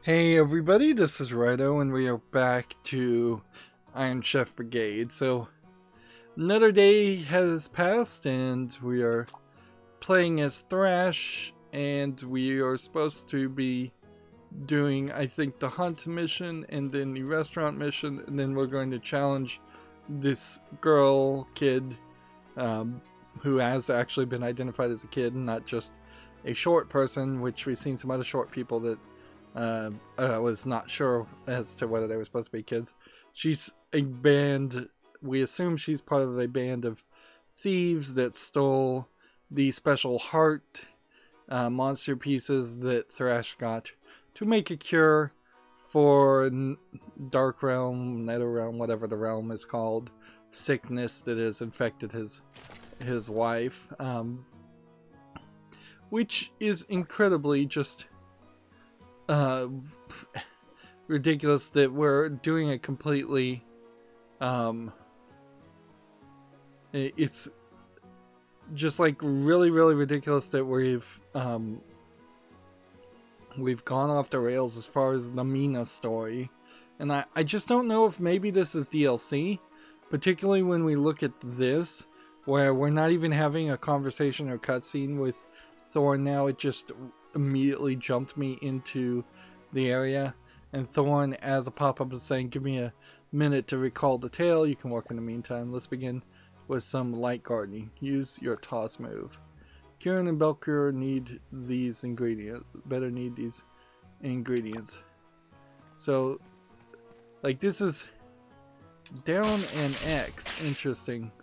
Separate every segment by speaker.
Speaker 1: Hey everybody, this is Rydo and we are back to Iron Chef Brigade. So another day has passed and we are playing as Thrash, and we are supposed to be doing, I think, the hunt mission and then the restaurant mission, and then we're going to challenge this kid who has actually been identified as a kid and not just a short person, which we've seen some other short people that I was not sure as to whether they were supposed to be kids. She's a band. We assume she's part of a band of thieves that stole the special heart monster pieces that Thrash got to make a cure for Dark Realm, Nether Realm, whatever the realm is called, sickness that has infected his wife, which is incredibly just ridiculous that we're doing a completely it's just like really ridiculous that we've gone off the rails as far as the Mina story, and I just don't know if maybe this is DLC, particularly when we look at this where we're not even having a conversation or cutscene with Thorn. Now it just immediately jumped me into the area, and Thorn as a pop-up is saying, give me a minute to recall the tale, you can work in the meantime. Let's begin with some light gardening. Use your toss move. Kieran and Belkur need these ingredients, so like this is down and X. Interesting.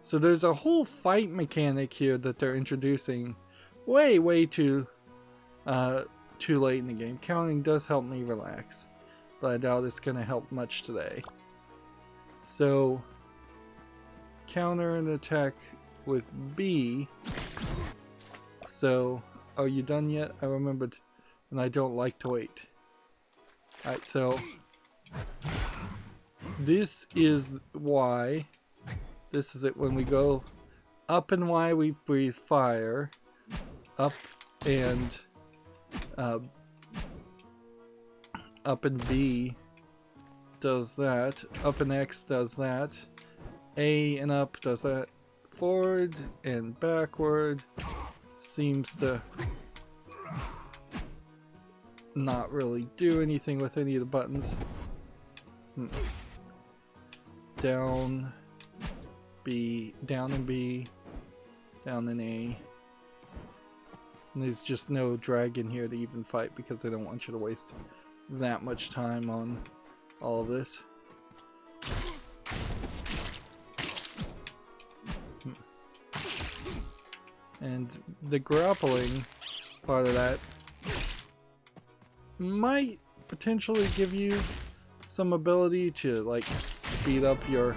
Speaker 1: So there's a whole fight mechanic here that they're introducing way too late in the game. Counting does help me relax, but I doubt it's going to help much today. So counter and attack with B. So are you done yet? I remembered, and I don't like to wait. Alright, so this is Y. This is it. When we go up and Y, we breathe fire. Up and up and B does that. Up and X does that. A and up does that. Forward and backward seems to not really do anything with any of the buttons. Down B, down and B, down and A. And there's just no dragon here to even fight because they don't want you to waste that much time on all of this. And the grappling part of that might potentially give you some ability to like speed up your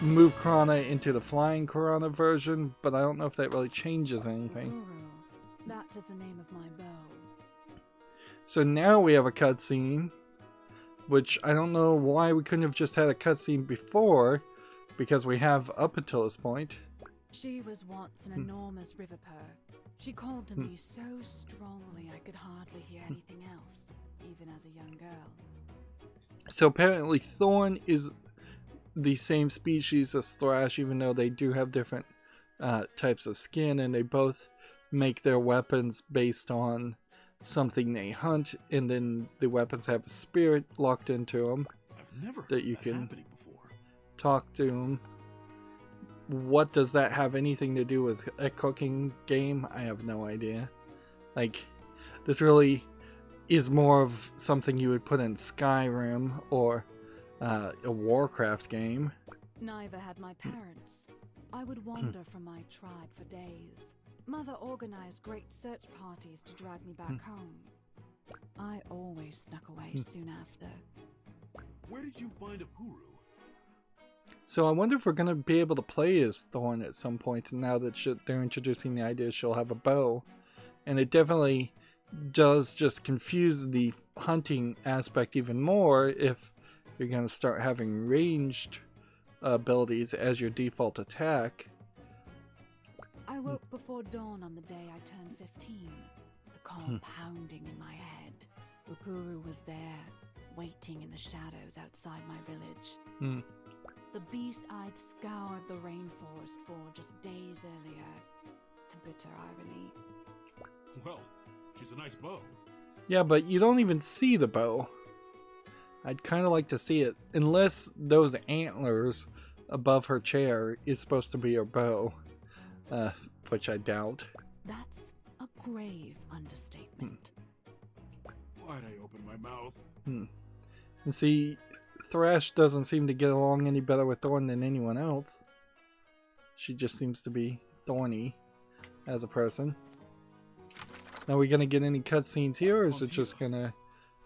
Speaker 1: move Karana into the flying Karana version, but I don't know if that really changes anything.
Speaker 2: That is the name of my bow.
Speaker 1: So now we have a cutscene, which I don't know why we couldn't have just had a cutscene before, because we have up until this point.
Speaker 2: She was once an enormous river purr. She called to me so strongly I could hardly hear anything else, even as a young girl.
Speaker 1: So apparently Thorn is the same species as Thrash, even though they do have different types of skin, and they both make their weapons based on something they hunt, and then the weapons have a spirit locked into them.
Speaker 3: I've never
Speaker 1: that you can
Speaker 3: before.
Speaker 1: Talk to them. What does that have anything to do with a cooking game? I have no idea. Like, this really is more of something you would put in Skyrim or a Warcraft game.
Speaker 2: Neither had my parents. I would wander from my tribe for days. Mother organized great search parties to drag me back home. I always snuck away soon after.
Speaker 3: Where did you find a Puru?
Speaker 1: So I wonder if we're going to be able to play as Thorn at some point, now that they're introducing the idea she'll have a bow. And it definitely does just confuse the hunting aspect even more if you're going to start having ranged abilities as your default attack.
Speaker 2: I woke before dawn on the day I turned 15. The recall pounding in my head. Upuru was there, waiting in the shadows outside my village. The beast I'd scoured the rainforest for just days earlier. The bitter irony.
Speaker 3: Well, she's a nice bow.
Speaker 1: Yeah, but you don't even see the bow. I'd kind of like to see it, unless those antlers above her chair is supposed to be her bow, which I doubt.
Speaker 2: That's a grave understatement.
Speaker 3: Why'd I open my mouth?
Speaker 1: And see, Thrash doesn't seem to get along any better with Thorn than anyone else. She just seems to be thorny as a person. Now, are we gonna get any cutscenes here, or is it just gonna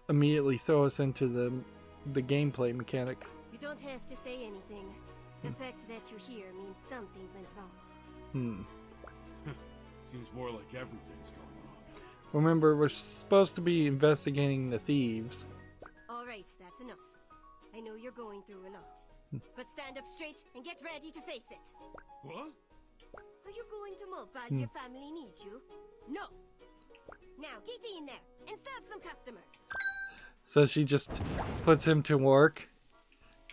Speaker 1: immediately throw us into the gameplay mechanic?
Speaker 4: You don't have to say anything. The fact that you're here means something went wrong.
Speaker 3: Seems more like everything's going on.
Speaker 1: Remember, we're supposed to be investigating the thieves.
Speaker 4: Alright, that's enough. I know you're going through a lot. But stand up straight and get ready to face it.
Speaker 3: What?
Speaker 4: Are you going to mope while your family needs you? No! Now get in there and serve some customers.
Speaker 1: So she just puts him to work.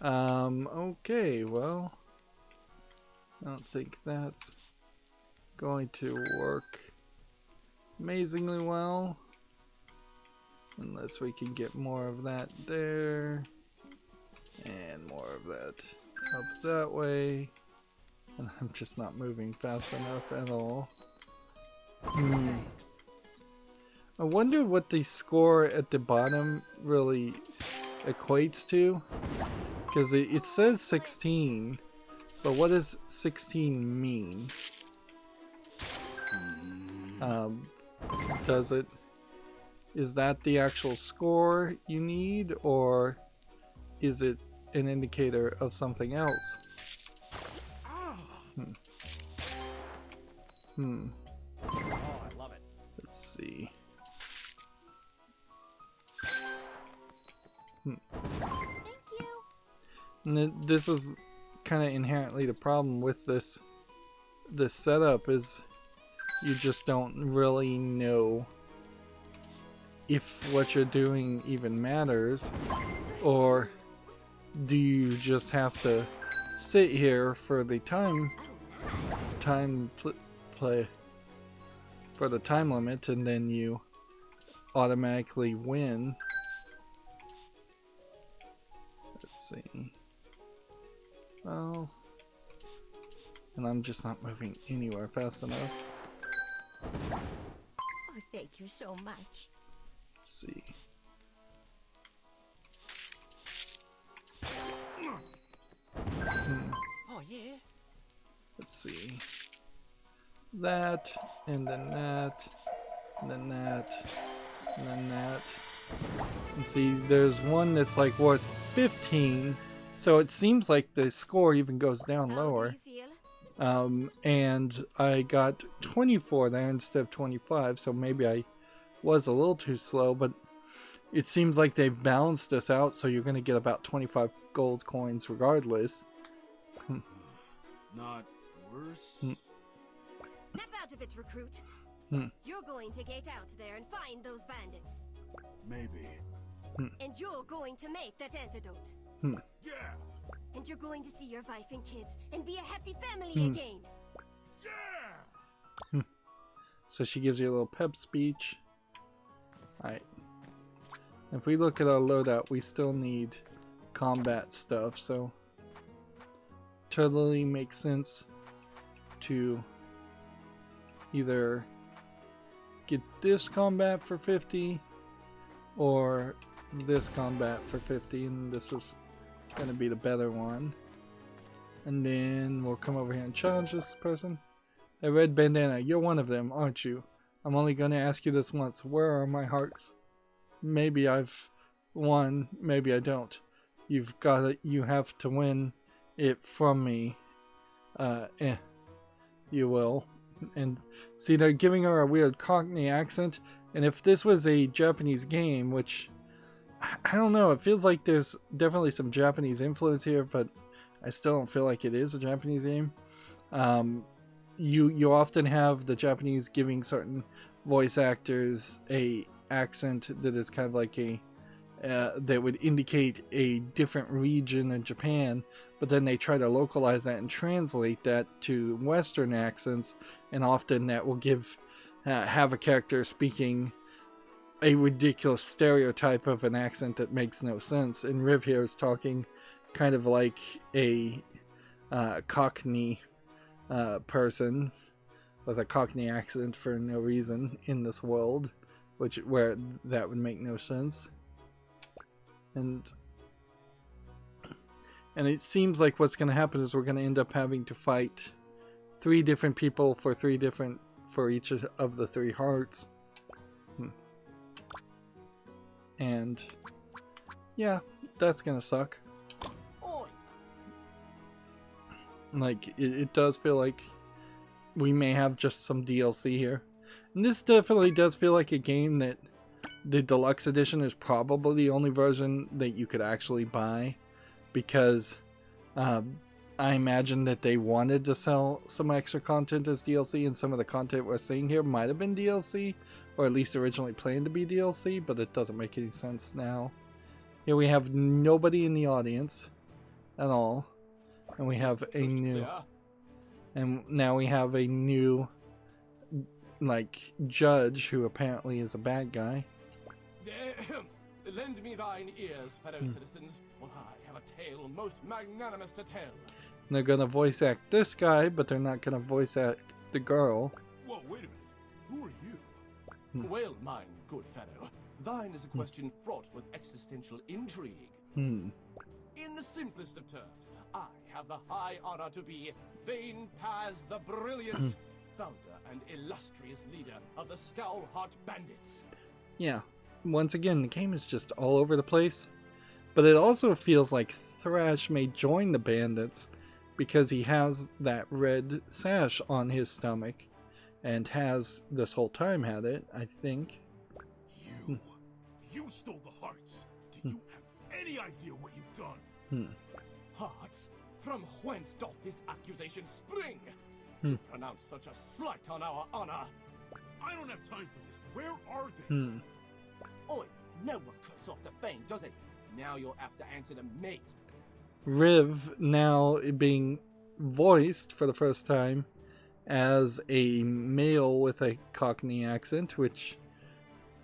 Speaker 1: Okay, well, I don't think that's going to work amazingly well. Unless we can get more of that there. And more of that up that way. And I'm just not moving fast enough at all.
Speaker 2: Thanks.
Speaker 1: I wonder what the score at the bottom really equates to. Because it says 16. But what does 16 mean? Does it... Is that the actual score you need? Or is it an indicator of something else?
Speaker 5: Oh, I love it.
Speaker 1: Let's see.
Speaker 4: Thank you.
Speaker 1: And this is kind of inherently the problem with this setup, is you just don't really know if what you're doing even matters, or do you just have to sit here for the play for the time limit, and then you automatically win. Let's see. Well, and I'm just not moving anywhere fast enough.
Speaker 4: Oh, thank you so much.
Speaker 1: Let's see.
Speaker 5: Oh, yeah.
Speaker 1: Let's see. That, and then that, and then that, and then that. And see, there's one that's like worth 15, so it seems like the score even goes down lower.
Speaker 4: How do you feel?
Speaker 1: And I got 24 there instead of 25, so maybe I was a little too slow, but it seems like they've balanced us out, so you're going to get about 25 gold coins regardless.
Speaker 3: Not worse?
Speaker 4: Snap out of it, recruit. You're going to get out there and find those bandits.
Speaker 3: Maybe.
Speaker 4: And you're going to make that antidote.
Speaker 3: Yeah!
Speaker 4: And you're going to see your wife and kids and be a happy family again.
Speaker 3: Yeah!
Speaker 1: So she gives you a little pep speech. Alright. If we look at our loadout, we still need combat stuff, so totally makes sense to either get this combat for 50 or this combat for 50, and this is going to be the better one. And then we'll come over here and challenge this person. Hey, Red Bandana, you're one of them, aren't you? I'm only going to ask you this once. Where are my hearts? Maybe I've won, maybe I don't. You've got it. You have to win it from me. You will. And see, they're giving her a weird Cockney accent. And if this was a Japanese game, which I don't know, it feels like there's definitely some Japanese influence here, but I still don't feel like it is a Japanese game. You often have the Japanese giving certain voice actors a accent that is kind of like a that would indicate a different region in Japan, but then they try to localize that and translate that to Western accents, and often that will give have a character speaking a ridiculous stereotype of an accent that makes no sense. And Riv here is talking kind of like a Cockney person with a Cockney accent for no reason in this world, where that would make no sense. And it seems like what's going to happen is we're going to end up having to fight 3 different people for each of the 3 hearts. And yeah, that's going to suck. Like, it does feel like we may have just some DLC here. And this definitely does feel like a game that the deluxe edition is probably the only version that you could actually buy, because I imagine that they wanted to sell some extra content as DLC, and some of the content we're seeing here might have been DLC, or at least originally planned to be DLC, but it doesn't make any sense now. Here we have nobody in the audience at all, and we have a new, and now we have a new, like, judge who apparently is a bad guy.
Speaker 5: Lend me thine ears, fellow citizens, for I have a tale most magnanimous to tell.
Speaker 1: And they're gonna voice act this guy, but they're not gonna voice act the girl.
Speaker 3: Whoa, wait a minute. Who are you?
Speaker 5: Well, mine good fellow, thine is a question fraught with existential intrigue.
Speaker 1: Hmm.
Speaker 5: In the simplest of terms, I have the high honor to be Thane Paz the Brilliant, founder and illustrious leader of the Scowlheart Bandits.
Speaker 1: Yeah. Once again, the game is just all over the place, but it also feels like Thrash may join the bandits because he has that red sash on his stomach, and has this whole time had it, I think.
Speaker 3: You stole the hearts. Do you have any idea what you've done?
Speaker 5: Hearts? From whence doth this accusation spring? To pronounce such a slight on our honor.
Speaker 3: I don't have time for this. Where are they?
Speaker 5: Oi, no one cuts off the fame, does it? Now you'll have to answer to me.
Speaker 1: Riv now being voiced for the first time as a male with a Cockney accent, which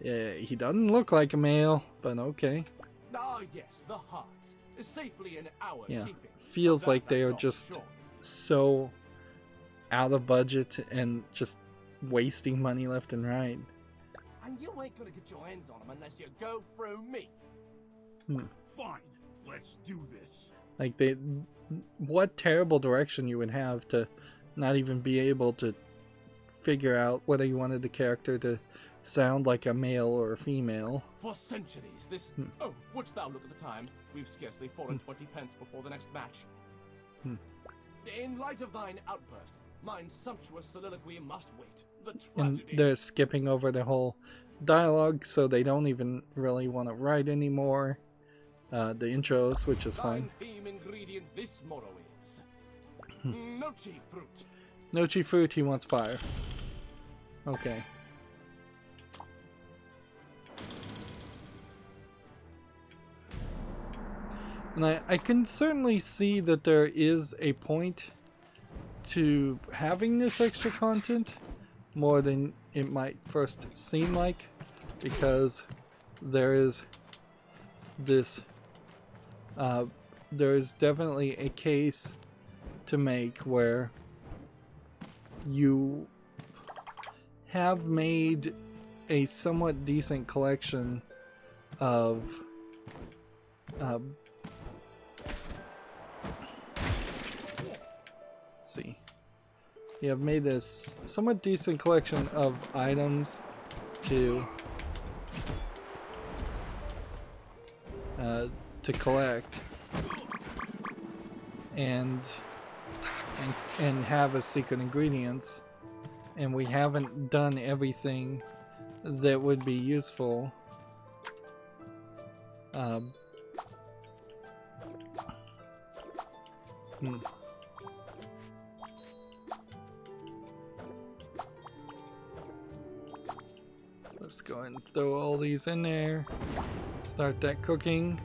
Speaker 1: he doesn't look like a male, but okay.
Speaker 5: Ah, yes, the hearts. Safely in our keeping.
Speaker 1: Feels like they are just so out of budget and just wasting money left and right.
Speaker 5: And you ain't gonna get your hands on them unless you go through me.
Speaker 3: Fine, let's do this.
Speaker 1: Like, what terrible direction you would have to not even be able to figure out whether you wanted the character to sound like a male or a female.
Speaker 5: For centuries, this... Oh, wouldst thou look at the time? We've scarcely fallen 20 pence before the next match. In light of thine outburst, mine sumptuous soliloquy must wait. The tragedy...
Speaker 1: And they're skipping over the whole dialogue, so they don't even really want to write anymore. The intros, which is fine.
Speaker 5: Thine theme ingredient this motto is... Nochi fruit.
Speaker 1: Nochi fruit, he wants fire. Okay. And I can certainly see that there is a point to having this extra content, more than it might first seem like, because there is this, there is definitely a case to make where you have made a somewhat decent collection of see. You have made this somewhat decent collection of items to collect and have as secret ingredients, and we haven't done everything that would be useful. Let's go ahead and throw all these in there. Start that cooking.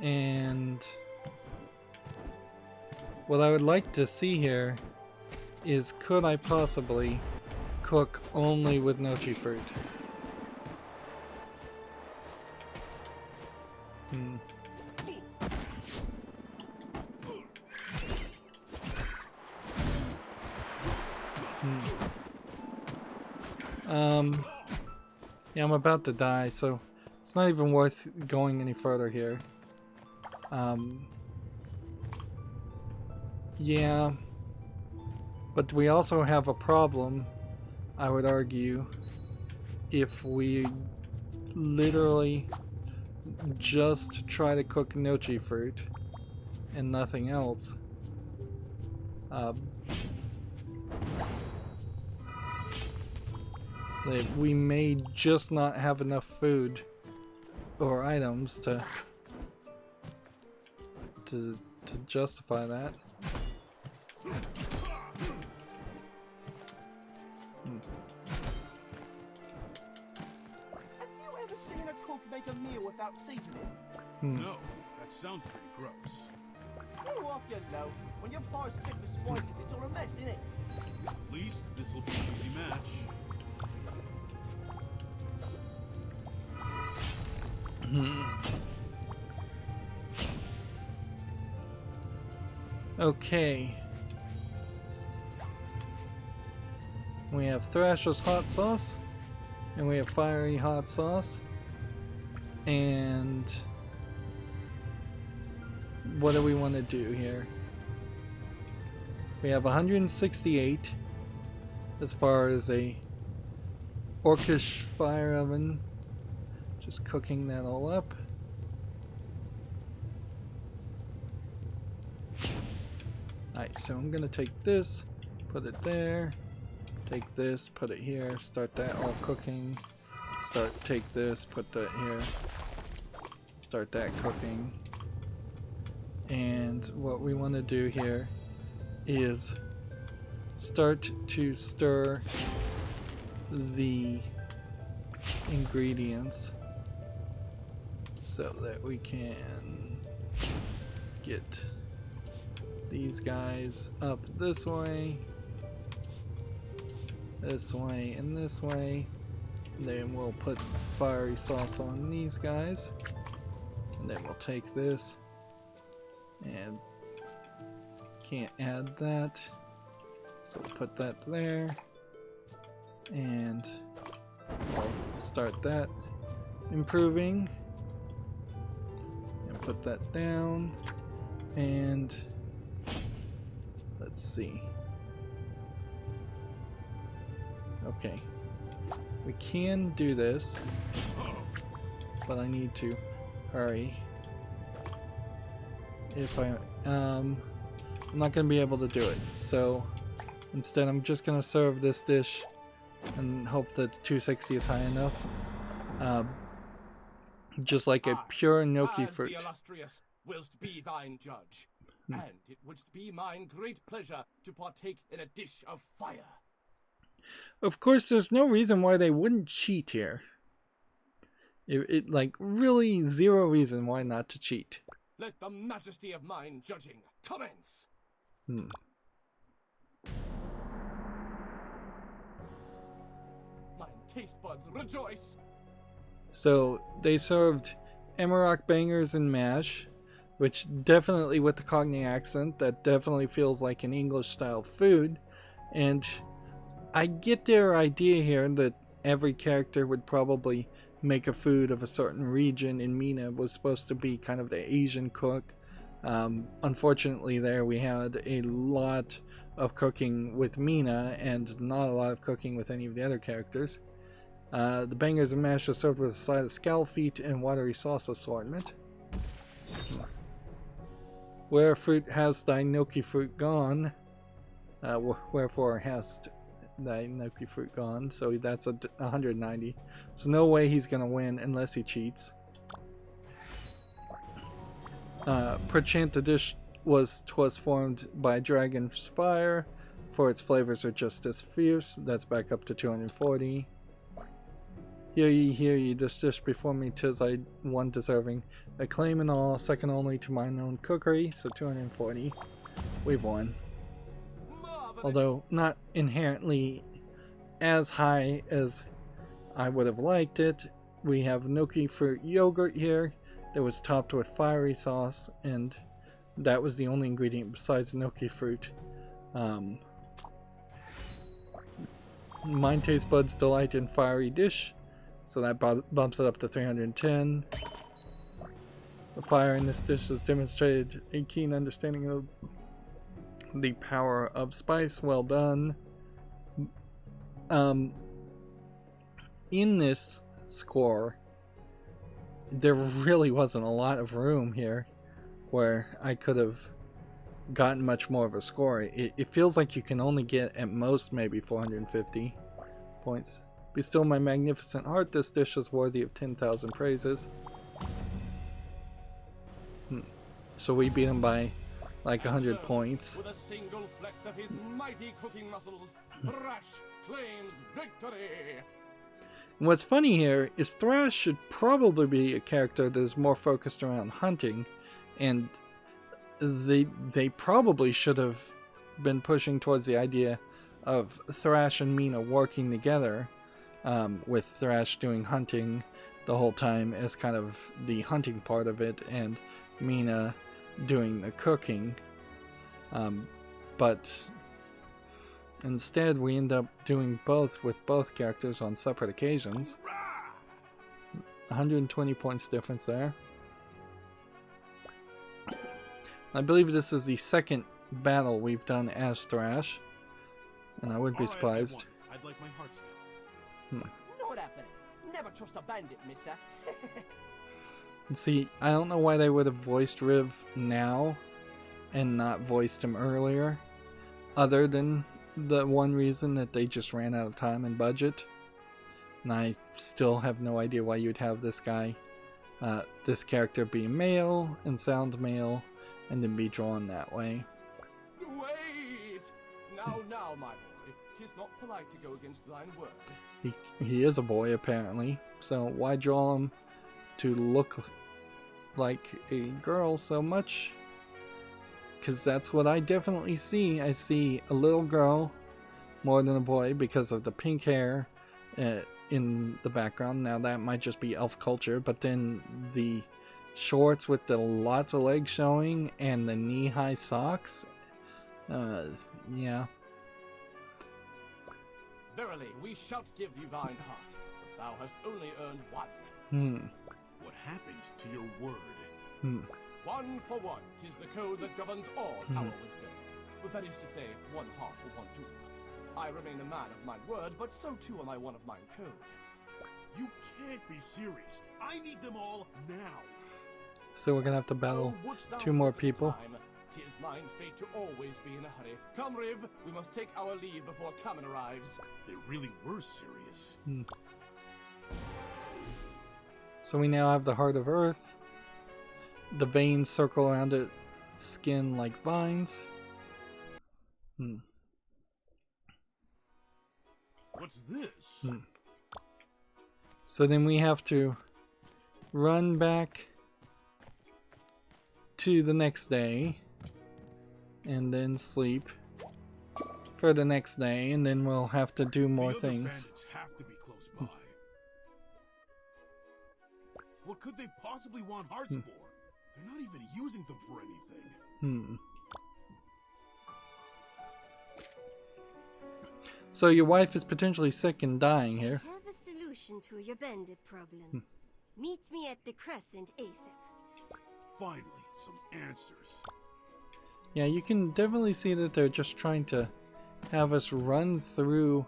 Speaker 1: And what I would like to see here is, could I possibly cook only with nochi fruit? Yeah, I'm about to die, so it's not even worth going any further here. Yeah, but we also have a problem, I would argue, if we literally just try to cook nochi fruit and nothing else. We may just not have enough food or items to justify that.
Speaker 5: Have you ever seen a cook make a meal without seasoning?
Speaker 3: No, that sounds pretty gross.
Speaker 5: Go off your loaf. When your bar's thick with spices, it's all a mess, isn't it?
Speaker 3: At least this'll be an easy match.
Speaker 1: Okay. We have Thrash's hot sauce, and we have fiery hot sauce, and what do we want to do here? We have 168 as far as a orcish fire oven. Just cooking that all up. Alright, so I'm gonna take this, put it there, take this, put it here, start that all cooking, take this, put that here, start that cooking. And what we want to do here is start to stir the ingredients so that we can get these guys up this way, and this way. Then we'll put fiery sauce on these guys, and then we'll take this and can't add that, so we'll put that there, and we'll start that improving and put that down. And let's see. Okay, we can do this, but I need to hurry. If I'm not gonna be able to do it, so instead I'm just gonna serve this dish and hope that 260 is high enough. Just like a pure gnocchi fruit.
Speaker 5: The illustrious willst be thine judge, and it wouldst be mine great pleasure to partake in a dish of fire.
Speaker 1: Of course, there's no reason why they wouldn't cheat here. It like really zero reason why not to cheat.
Speaker 5: Let the majesty of mine judging commence.
Speaker 1: Hmm.
Speaker 5: Mine taste buds rejoice.
Speaker 1: So they served Emerald bangers and mash, which definitely, with the Cockney accent, that definitely feels like an English style food. And I get their idea here that every character would probably make a food of a certain region, and Mina was supposed to be kind of the Asian cook. Unfortunately, there we had a lot of cooking with Mina and not a lot of cooking with any of the other characters. The bangers and mash are served with a side of scallop feet and watery sauce assortment. Where fruit has thy gnocchi fruit gone, wherefore hast thy gnocchi fruit gone, so that's 190. So no way he's gonna win unless he cheats. Perchance the dish was formed by dragon's fire, for its flavors are just as fierce. That's back up to 240. Hear ye, this dish before me, 'tis I one deserving acclaim and all, second only to mine own cookery, so 240. We've won. Although not inherently as high as I would have liked it. We have gnocchi fruit yogurt here that was topped with fiery sauce, and that was the only ingredient besides gnocchi fruit. Mine taste buds delight in fiery dish, so that bumps it up to 310. The fire in this dish has demonstrated a keen understanding of the power of spice. Well done. In this score, there really wasn't a lot of room here where I could have gotten much more of a score. It feels like you can only get at most maybe 450 points. Bestow my magnificent heart, this dish is worthy of 10,000 praises. So we beat him by like 100 points.
Speaker 5: With a single flex of his mighty cooking muscles, Thrash claims victory.
Speaker 1: And what's funny here is Thrash should probably be a character that is more focused around hunting, and they probably should have been pushing towards the idea of Thrash and Mina working together, with Thrash doing hunting the whole time as kind of the hunting part of it, and Mina doing the cooking. But instead we end up doing both with both characters on separate occasions. 120 points difference there. I believe this is the second battle we've done as Thrash, and I wouldn't be surprised.
Speaker 3: I'd like my hearts now.
Speaker 5: Not happening. Never trust a bandit, mister.
Speaker 1: See, I don't know why they would have voiced Riv now and not voiced him earlier, other than the one reason that they just ran out of time and budget. And I still have no idea why you'd have this guy, this character be male and sound male, and then be drawn that way.
Speaker 5: Wait! Now, my boy. 'Tis not polite to go against thine word.
Speaker 1: He is a boy, apparently, so why draw him to look like a girl so much? Because that's what I definitely see. I see a little girl more than a boy because of the pink hair in the background. Now that might just be elf culture, but then the shorts with the lots of legs showing and the knee-high socks, yeah.
Speaker 5: Verily, we shall give you thine heart, but thou hast only earned one.
Speaker 3: What happened to your word?
Speaker 5: One for one, 'tis the code that governs all our wisdom. But that is to say, one heart for one duel. I remain a man of my word, but so too am I one of mine code.
Speaker 3: You can't be serious. I need them all now.
Speaker 1: So we're gonna have to battle
Speaker 5: Oh, wouldst thou
Speaker 1: 2 more
Speaker 5: look at the
Speaker 1: people.
Speaker 5: time? 'Tis mine fate to always be in a hurry. Come, Riv, we must take our leave before Kamen arrives.
Speaker 3: They really were serious.
Speaker 1: So we now have the Heart of Earth. The veins circle around its skin like vines.
Speaker 3: What's this?
Speaker 1: So then we have to run back to the next day and then sleep for the next day, and then we'll have to do more
Speaker 3: The other
Speaker 1: things.
Speaker 3: bandits have to be close by. What could they possibly want hearts for? They're not even using them for anything.
Speaker 1: So your wife is potentially sick and dying here.
Speaker 4: I have a solution to your bandit problem. Meet me at the Crescent ASAP.
Speaker 3: Finally, some answers.
Speaker 1: Yeah, you can definitely see that they're just trying to have us run through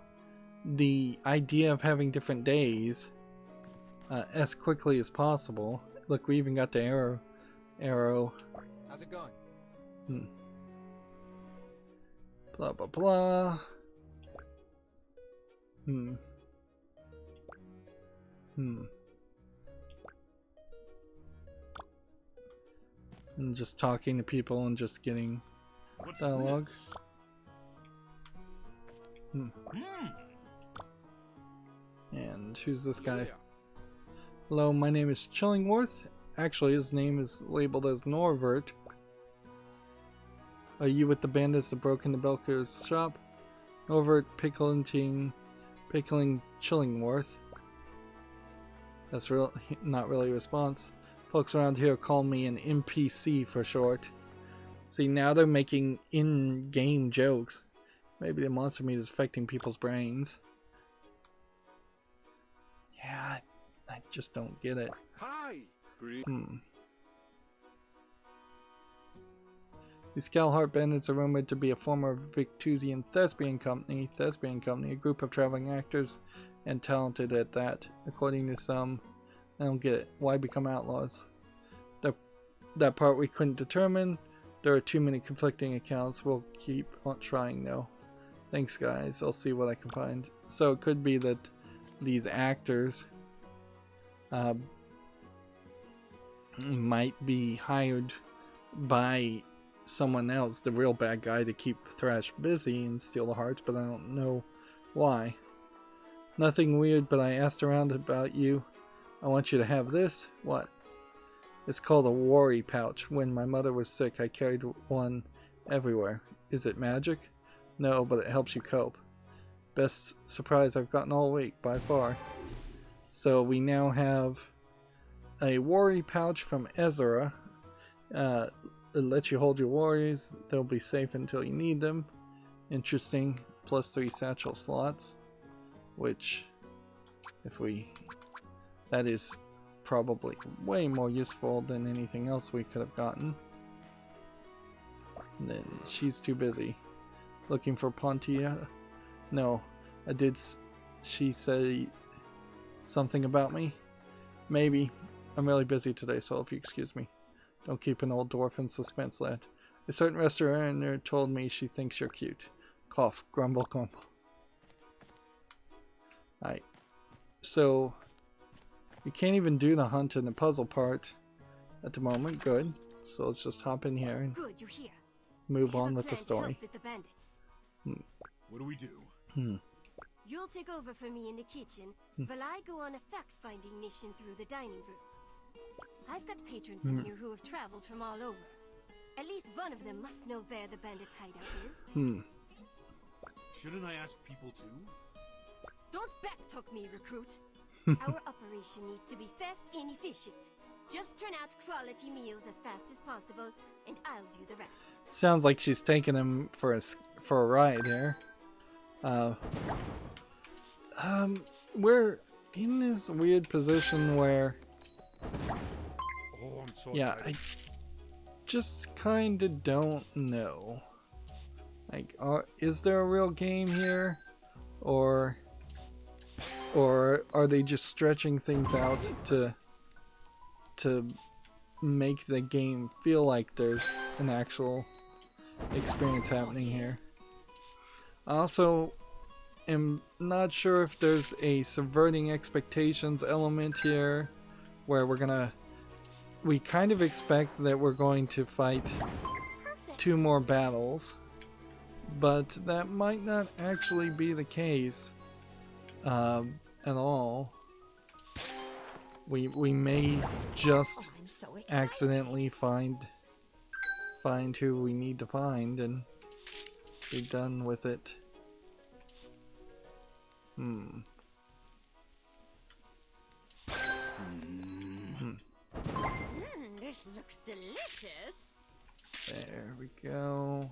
Speaker 1: the idea of having different days as quickly as possible. Look, we even got the arrow.
Speaker 5: How's it going?
Speaker 1: Blah blah blah. And just talking to people and just getting
Speaker 3: What's
Speaker 1: dialogue.
Speaker 3: this?
Speaker 1: And who's this guy? Hello, my name is Chillingworth. Actually, his name is labeled as Norvert. Are you with the bandits that broke into Belker's shop? Norvert pickling Chillingworth. That's not really a response. Folks around here call me an NPC for short. See, now they're making in-game jokes. Maybe the monster meat is affecting people's brains. Yeah, I just don't get it.
Speaker 3: Hi.
Speaker 1: The Scalhart Bandits are rumored to be a former Victusian thespian company, a group of traveling actors, and talented at that. According to some, I don't get it. Why become outlaws? That part we couldn't determine. There are too many conflicting accounts. We'll keep on trying though. Thanks guys, I'll see what I can find. So it could be that these actors might be hired by someone else, the real bad guy, to keep Thrash busy and steal the hearts, but I don't know why. Nothing weird, but I asked around about you. I want you to have this. What? It's called a worry pouch. When my mother was sick, I carried one everywhere. Is it magic? No, but it helps you cope. Best surprise I've gotten all week, by far. So we now have a worry pouch from Ezra. It lets you hold your worries. They'll be safe until you need them. Interesting. +3 satchel slots. Which, that is probably way more useful than anything else we could have gotten. And then she's too busy. Looking for Pontia? No. She say something about me? Maybe. I'm really busy today, so if you excuse me. Don't keep an old dwarf in suspense, lad. A certain restaurateur told me she thinks you're cute. Cough. Grumble, grumble. Alright. So, we can't even do the hunt and the puzzle part at the moment. Good. So let's just hop in here and
Speaker 4: Good, you're here.
Speaker 1: move on with the story.
Speaker 4: With the bandits.
Speaker 3: What do we do?
Speaker 4: You'll take over for me in the kitchen while I go on a fact-finding mission through the dining room. I've got patrons in here who have traveled from all over. At least one of them must know where the bandits' hideout is.
Speaker 3: Shouldn't I ask people too?
Speaker 4: Don't backtalk me, recruit. Our operation needs to be fast and efficient. Just turn out quality meals as fast as possible, and I'll do the rest.
Speaker 1: Sounds like she's taking him for a ride here. We're in this weird position where,
Speaker 3: Oh, I'm so
Speaker 1: yeah,
Speaker 3: excited.
Speaker 1: I just kind of don't know. Like, is there a real game here, or are they just stretching things out to make the game feel like there's an actual experience happening here? I also am not sure if there's a subverting expectations element here, where we kind of expect that we're going to fight 2 more battles, but that might not actually be the case at all. We may just
Speaker 4: I'm so excited.
Speaker 1: accidentally find who we need to find and be done with it.
Speaker 4: This looks delicious.
Speaker 1: There we go.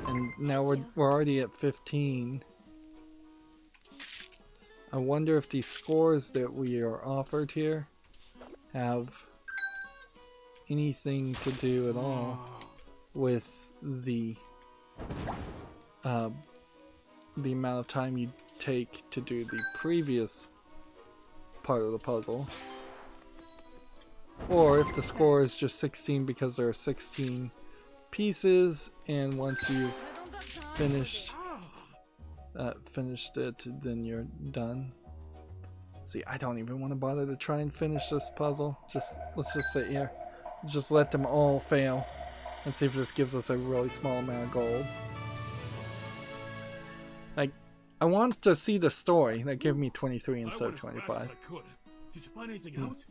Speaker 1: And now we're already at 15. I wonder if these scores that we are offered here have anything to do at all with the amount of time you take to do the previous part of the puzzle, or if the score is just 16 because there are 16 pieces, and once you've finished it, then you're done. See, I don't even want to bother to try and finish this puzzle. Let's just sit here, just let them all fail, Let's see if this gives us a really small amount of gold. Like, I want to see the story. That gave me 23 instead of 25.
Speaker 3: Did you find anything out?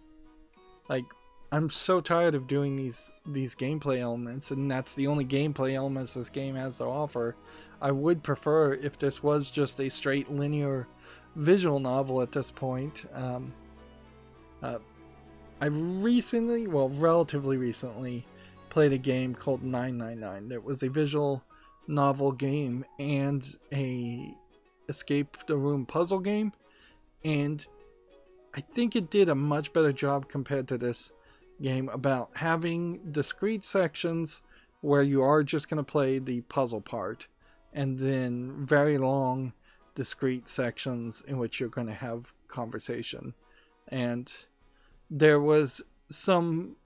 Speaker 1: Like, I'm so tired of doing these gameplay elements, and that's the only gameplay elements this game has to offer. I would prefer if this was just a straight linear visual novel at this point. I recently, well, relatively recently, played a game called 999. That was a visual novel game and a escape the room puzzle game, and I think it did a much better job compared to this game about having discrete sections where you are just going to play the puzzle part, and then very long discrete sections in which you're going to have conversation. And there was some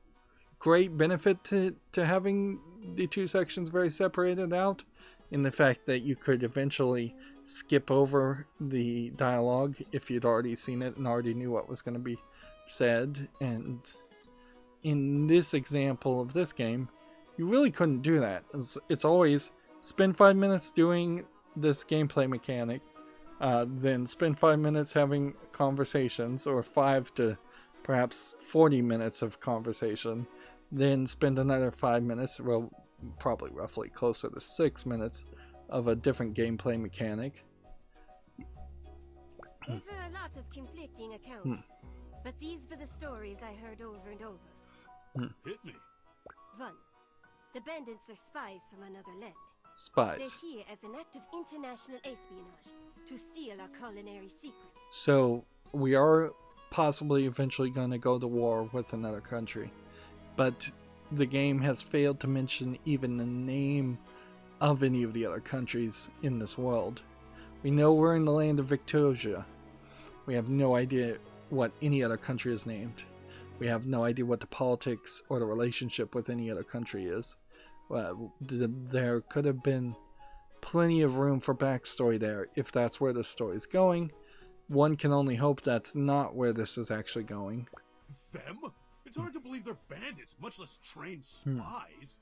Speaker 1: great benefit to having the two sections very separated out, in the fact that you could eventually skip over the dialogue if you'd already seen it and already knew what was going to be said. And in this example of this game, you really couldn't do that. It's always spend 5 minutes doing this gameplay mechanic, then spend 5 minutes having conversations, or 5 to perhaps 40 minutes of conversation, then spend another 5 minutes, well, probably roughly closer to 6 minutes of a different gameplay mechanic.
Speaker 4: There were a lot of conflicting accounts, but these were the stories I heard over and over.
Speaker 3: Hit me.
Speaker 4: 1. The bandits are spies from another land.
Speaker 1: Spies.
Speaker 4: They're here as an act of international espionage to steal our culinary secrets.
Speaker 1: So we are possibly eventually going to go to war with another country, but the game has failed to mention even the name of any of the other countries in this world. We know we're in the land of Victusia. We have no idea what any other country is named. We have no idea what the politics or the relationship with any other country is. There could have been plenty of room for backstory there if that's where the story is going. One can only hope that's not where this is actually going.
Speaker 3: Them? It's hard to believe they're bandits, much less trained spies.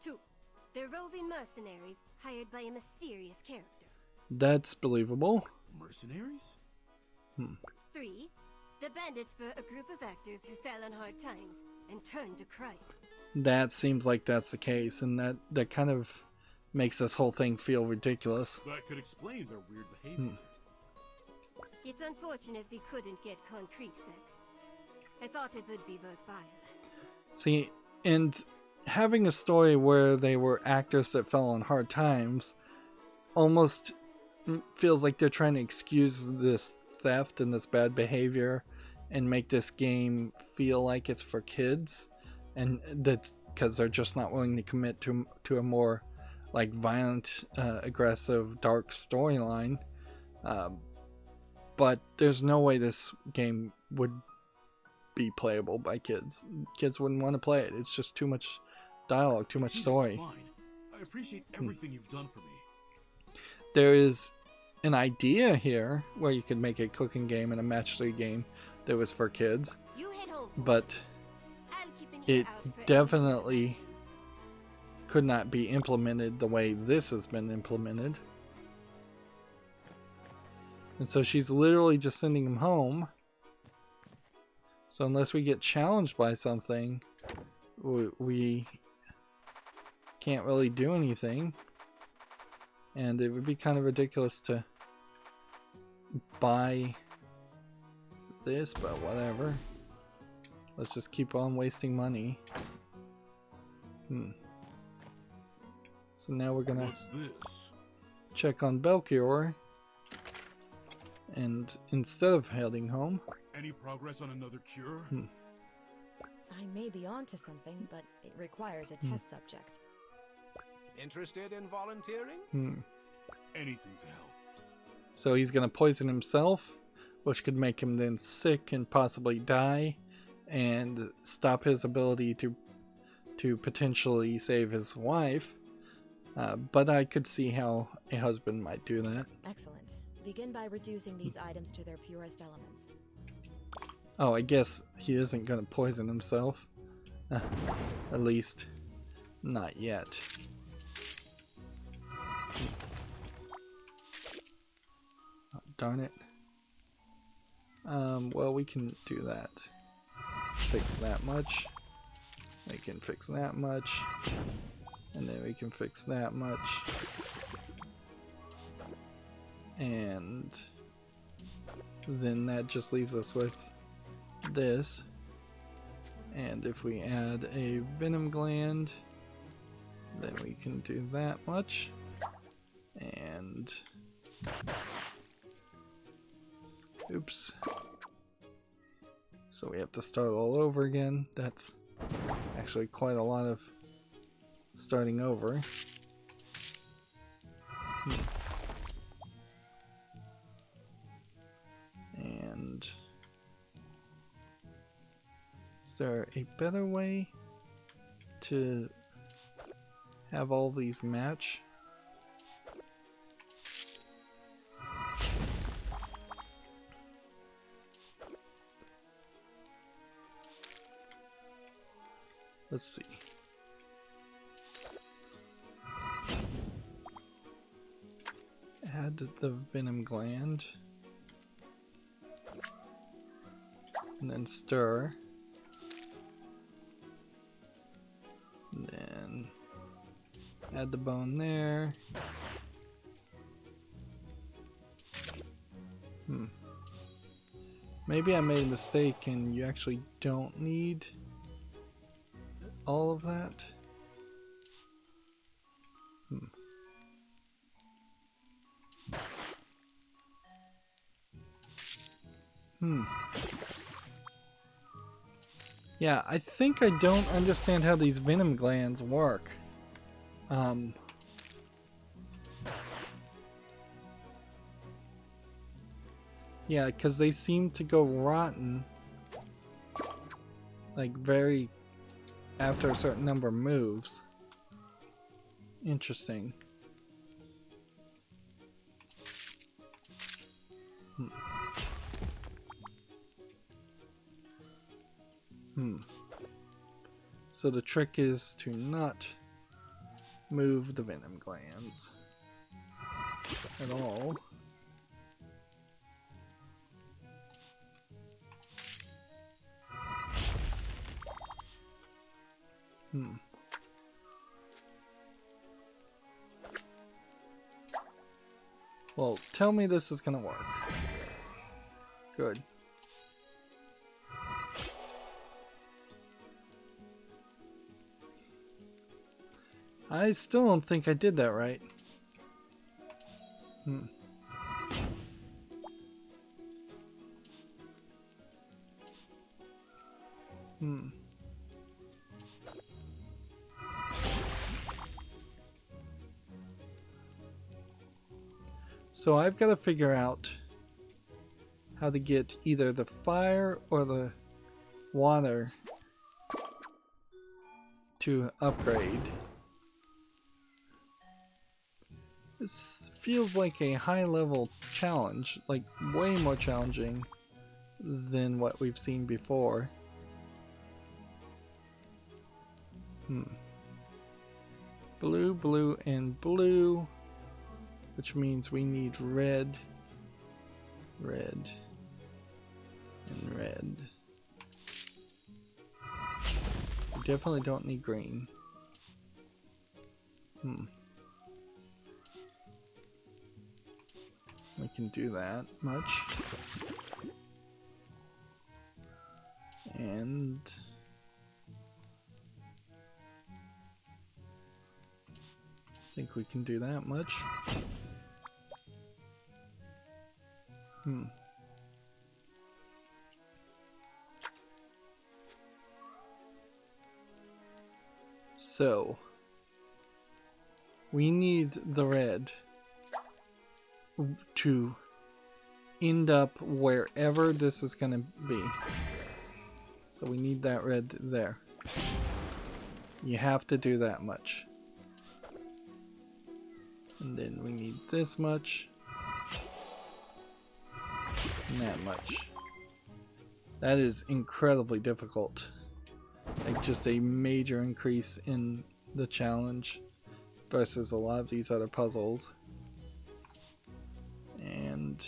Speaker 4: 2. They're roving mercenaries hired by a mysterious character.
Speaker 1: That's believable.
Speaker 3: Mercenaries?
Speaker 4: 3. The bandits were a group of actors who fell on hard times and turned to crime.
Speaker 1: That seems like that's the case, and that kind of makes this whole thing feel ridiculous.
Speaker 3: That could explain their weird behavior.
Speaker 4: It's unfortunate we couldn't get concrete facts. I thought it would be worthwhile.
Speaker 1: See, and having a story where they were actors that fell on hard times almost feels like they're trying to excuse this theft and this bad behavior and make this game feel like it's for kids, and that's because they're just not willing to commit to a more like violent, aggressive, dark storyline. But there's no way this game would be playable by kids. Kids wouldn't want to play it. It's just too much dialogue, too much story.
Speaker 3: Fine. I appreciate everything you've done for me.
Speaker 1: There is an idea here where you could make a cooking game and a match 3 game that was for kids,
Speaker 4: You head home.
Speaker 1: but
Speaker 4: I'll keep an ear
Speaker 1: it
Speaker 4: out for
Speaker 1: definitely could not be implemented the way this has been implemented. And so she's literally just sending him home. So unless we get challenged by something, we can't really do anything. And it would be kind of ridiculous to buy this, but whatever. Let's just keep on wasting money. So now we're gonna
Speaker 3: What's this?
Speaker 1: check on Belchior. And instead of heading home,
Speaker 3: Any progress on another cure?
Speaker 6: I may be onto something, but it requires a test subject.
Speaker 5: Interested in volunteering?
Speaker 3: Anything to help.
Speaker 1: so he's gonna poison himself, which could make him then sick and possibly die, and stop his ability to potentially save his wife. But I could see how a husband might do that.
Speaker 6: Excellent. Begin by reducing these items to their purest elements.
Speaker 1: Oh, I guess he isn't gonna poison himself. At least Not yet. Oh, darn it. Well, we can do that. Fix that much. We can fix that much. And then we can fix that much. And then that just leaves us with this. And if we add a venom gland, then we can do that much. And oops. So we have to start all over again. That's actually quite a lot of starting over. And is there a better way to have all these match? Let's see. Add the venom gland. And then stir. And then add the bone there. Maybe I made a mistake and you actually don't need all of that. Yeah, I think I don't understand how these venom glands work. Yeah, because they seem to go rotten, like very after a certain number of moves. Interesting. So the trick is to not move the venom glands at all. Well, tell me this is gonna work. Good. I still don't think I did that right. So I've got to figure out how to get either the fire or the water to upgrade. This feels like a high-level challenge, like way more challenging than what we've seen before. Blue, blue, and blue, which means we need red, red, and red. We definitely don't need green. We can do that much. And I think we can do that much. So we need the red to end up wherever this is going to be. So we need that red there. You have to do that much. And then we need this much. And that much. That is incredibly difficult. Like just a major increase in the challenge versus a lot of these other puzzles. And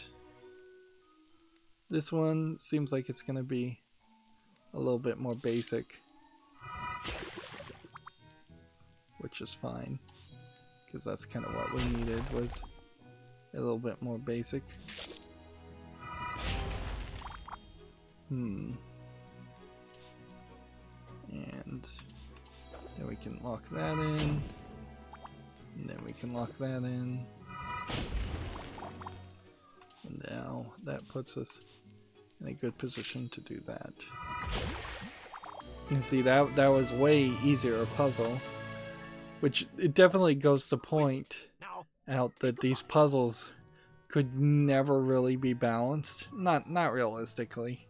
Speaker 1: this one seems like it's going to be a little bit more basic, which is fine, because that's kind of what we needed, was a little bit more basic. And then we can lock that in, and then we can lock that in, and now that puts us in a good position to do that. You can see that was way easier a puzzle, which it definitely goes to point out that these puzzles could never really be balanced. Not realistically.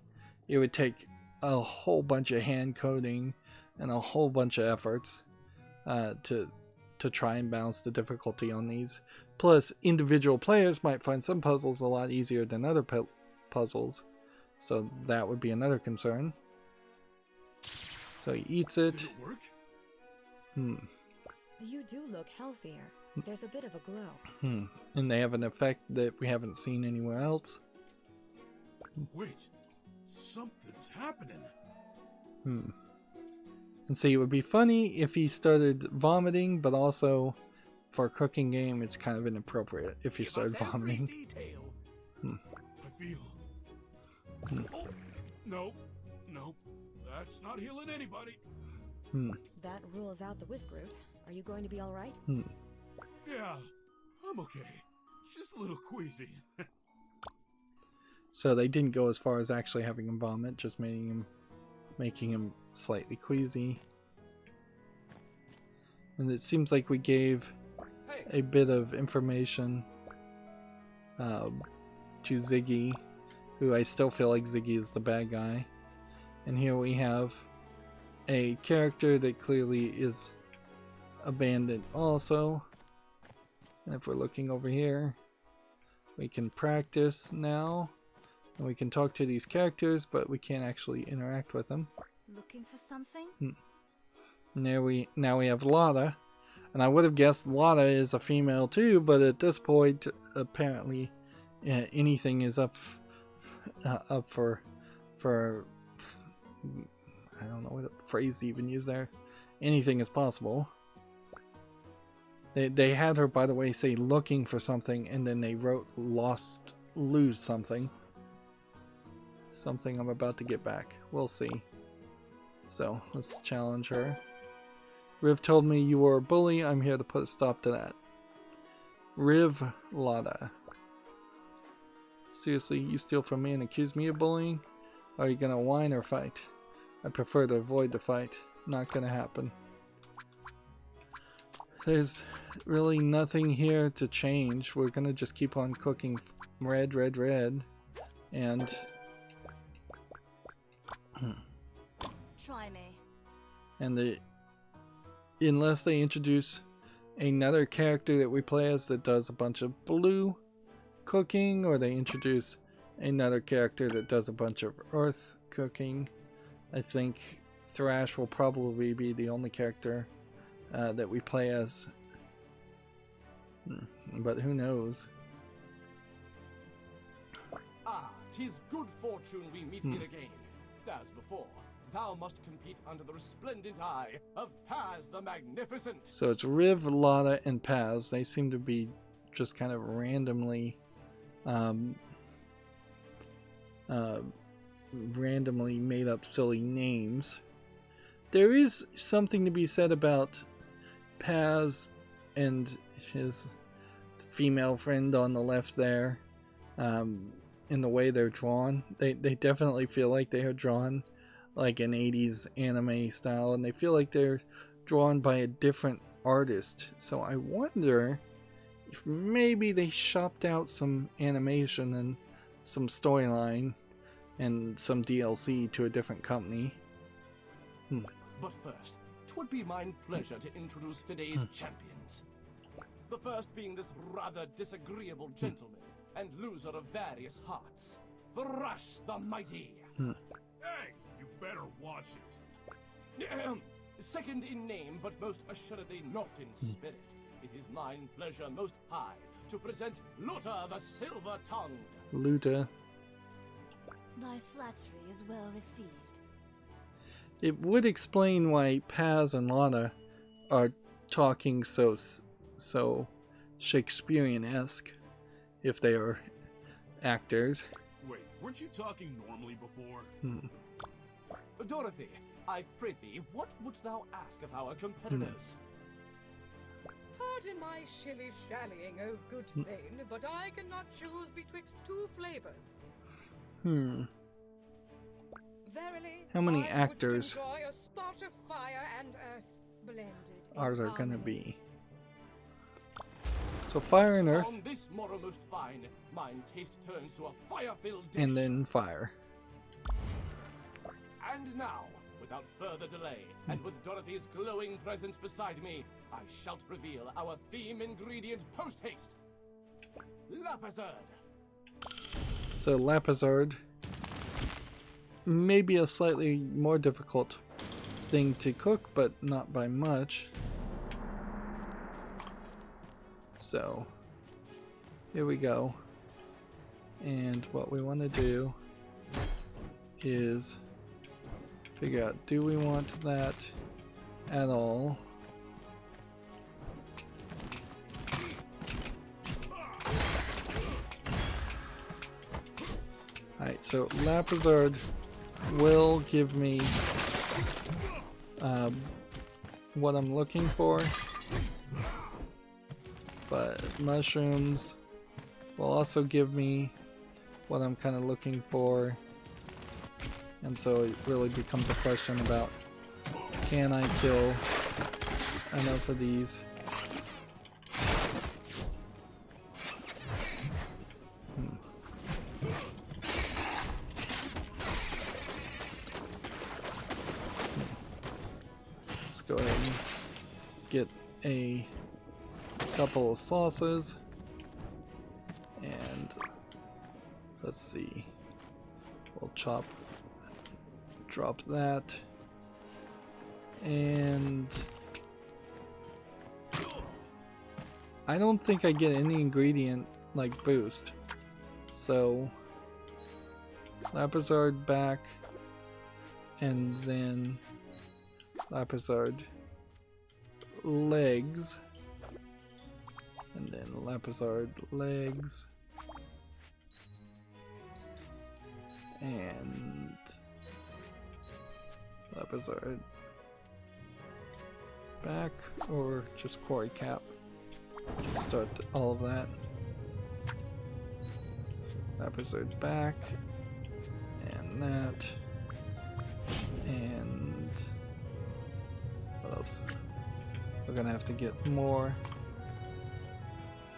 Speaker 1: It would take a whole bunch of hand coding and a whole bunch of efforts to try and balance the difficulty on these. Plus, individual players might find some puzzles a lot easier than other puzzles, so that would be another concern. So he eats it.
Speaker 3: Did it work?
Speaker 6: You do look healthier. There's a bit of a glow.
Speaker 1: And they have an effect that we haven't seen anywhere else.
Speaker 3: Wait, something's happening.
Speaker 1: And see, it would be funny if he started vomiting, but also for a cooking game, it's kind of inappropriate if he started vomiting.
Speaker 3: I feel. Oh, nope, that's not healing anybody.
Speaker 6: That rules out the whisk root. Are you going to be all right?
Speaker 3: Yeah, I'm okay. Just a little queasy.
Speaker 1: So they didn't go as far as actually having him vomit, just making him slightly queasy. And it seems like we gave a bit of information to Ziggy, who I still feel like Ziggy is the bad guy. And here we have a character that clearly is abandoned also. And if we're looking over here, we can practice now. And we can talk to these characters, but we can't actually interact with them.
Speaker 2: Looking for something?
Speaker 1: And now we have Lotta. And I would have guessed Lotta is a female too, but at this point, apparently, anything is up for I don't know what phrase to even use there. Anything is possible. They had her, by the way, say looking for something, and then they wrote lose something. Something I'm about to get back. We'll see. So, let's challenge her. Riv told me you were a bully. I'm here to put a stop to that. Riv Lotta. Seriously, you steal from me and accuse me of bullying? Are you gonna whine or fight? I prefer to avoid the fight. Not gonna happen. There's really nothing here to change. We're gonna just keep on cooking red. And
Speaker 2: Try me.
Speaker 1: And unless they introduce another character that we play as that does a bunch of blue cooking, or they introduce another character that does a bunch of earth cooking, I think Thrash will probably be the only character that we play as. But who knows?
Speaker 5: Ah, 'tis good fortune we meet here again. As before, thou must compete under the resplendent eye of Paz the Magnificent.
Speaker 1: So it's Riv, Lotta, and Paz. They seem to be just kind of randomly made up silly names. There is something to be said about Paz and his female friend on the left there, in the way they're drawn. They definitely feel like they are drawn like an 80s anime style, and they feel like they're drawn by a different artist. So I wonder if maybe they shopped out some animation and some storyline and some DLC to a different company.
Speaker 5: But first, 'twould be my pleasure to introduce today's champions. The first being this rather disagreeable gentleman and loser of various hearts, Thrash the Mighty.
Speaker 3: Hey, you better watch it.
Speaker 5: Second in name, but most assuredly not in spirit. It is mine pleasure most high to present Luta the Silver-Tongued.
Speaker 1: Luta.
Speaker 7: Thy flattery is well received.
Speaker 1: It would explain why Paz and Lana are talking so Shakespearean-esque if they are actors.
Speaker 3: Wait, weren't you talking normally before?
Speaker 5: Dorothy, I prithee, what wouldst thou ask of our competitors?
Speaker 8: Pardon my shilly-shallying, oh good thane, but I cannot choose betwixt two flavors. Verily,
Speaker 1: How many
Speaker 8: I
Speaker 1: actors
Speaker 8: would enjoy a spot of fire and earth blended in
Speaker 1: are there gonna
Speaker 8: harmony.
Speaker 1: be? So fire and earth,
Speaker 5: On this morrow most fine, mine taste turns to a fire-filled dish.
Speaker 1: and then fire.
Speaker 5: And now, without further delay, and with Dorothy's glowing presence beside me, I shall reveal our theme ingredient post-haste. Lapazard.
Speaker 1: So Lapazard, maybe a slightly more difficult thing to cook, but not by much. So here we go. And what we want to do is figure out, do we want that at all? Alright, so Lapazard will give me what I'm looking for, but mushrooms will also give me what I'm kind of looking for, and so it really becomes a question about, can I kill enough of these? Let's go ahead and get a couple of sauces, and let's see, we'll drop that, and I don't think I get any ingredient like boost, so Lapazard back, and then Lapazard legs, and then Lapazard legs, and Lapazard back, or just quarry cap. Just start all of that. Lapazard back, and that, and what else? We're gonna have to get more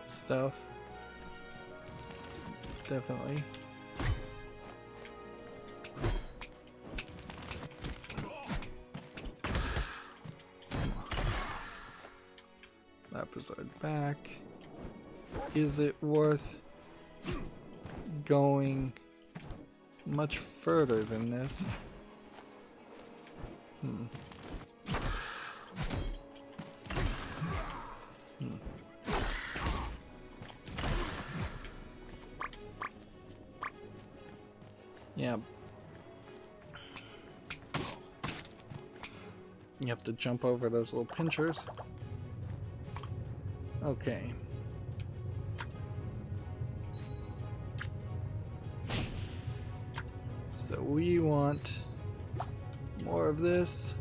Speaker 1: stuff. Definitely. Lapazard back. Is it worth going much further than this? Yeah. You have to jump over those little pinchers. Okay. So we want more of this,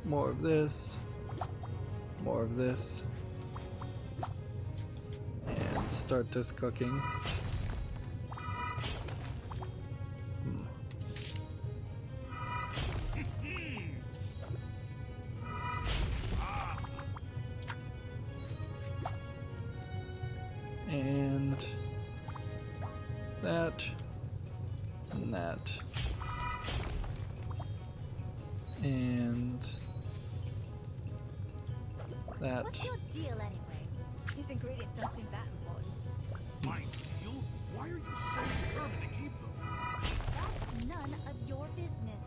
Speaker 1: more of this, more of this, and start this cooking. And that, and that, and that.
Speaker 7: What's your deal anyway? These ingredients don't seem that important.
Speaker 3: My deal? Why are you so determined to keep them?
Speaker 7: That's none of your business.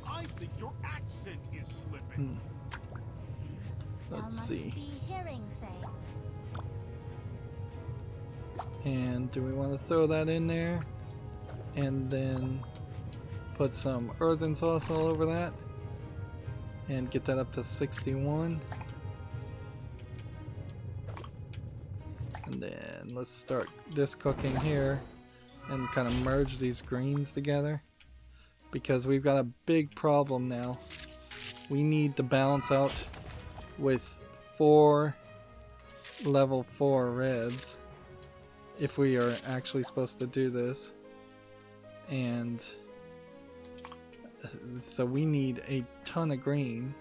Speaker 3: I think you're acting That scent is slipping.
Speaker 1: Let's see.
Speaker 7: Be hearing things.
Speaker 1: And do we want to throw that in there? And then put some earthen sauce all over that. And get that up to 61. And then let's start this cooking here and kind of merge these greens together, because we've got a big problem now. We need to balance out with 4 level 4 reds if we are actually supposed to do this. And so we need a ton of green.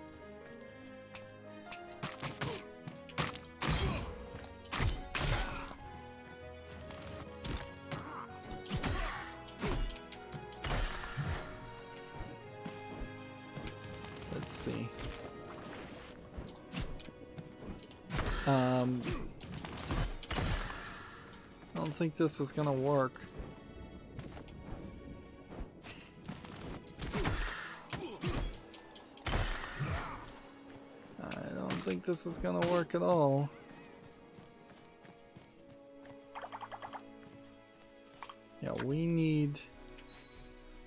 Speaker 1: Let's see. I don't think this is gonna work. I don't think this is gonna work at all. Yeah, we need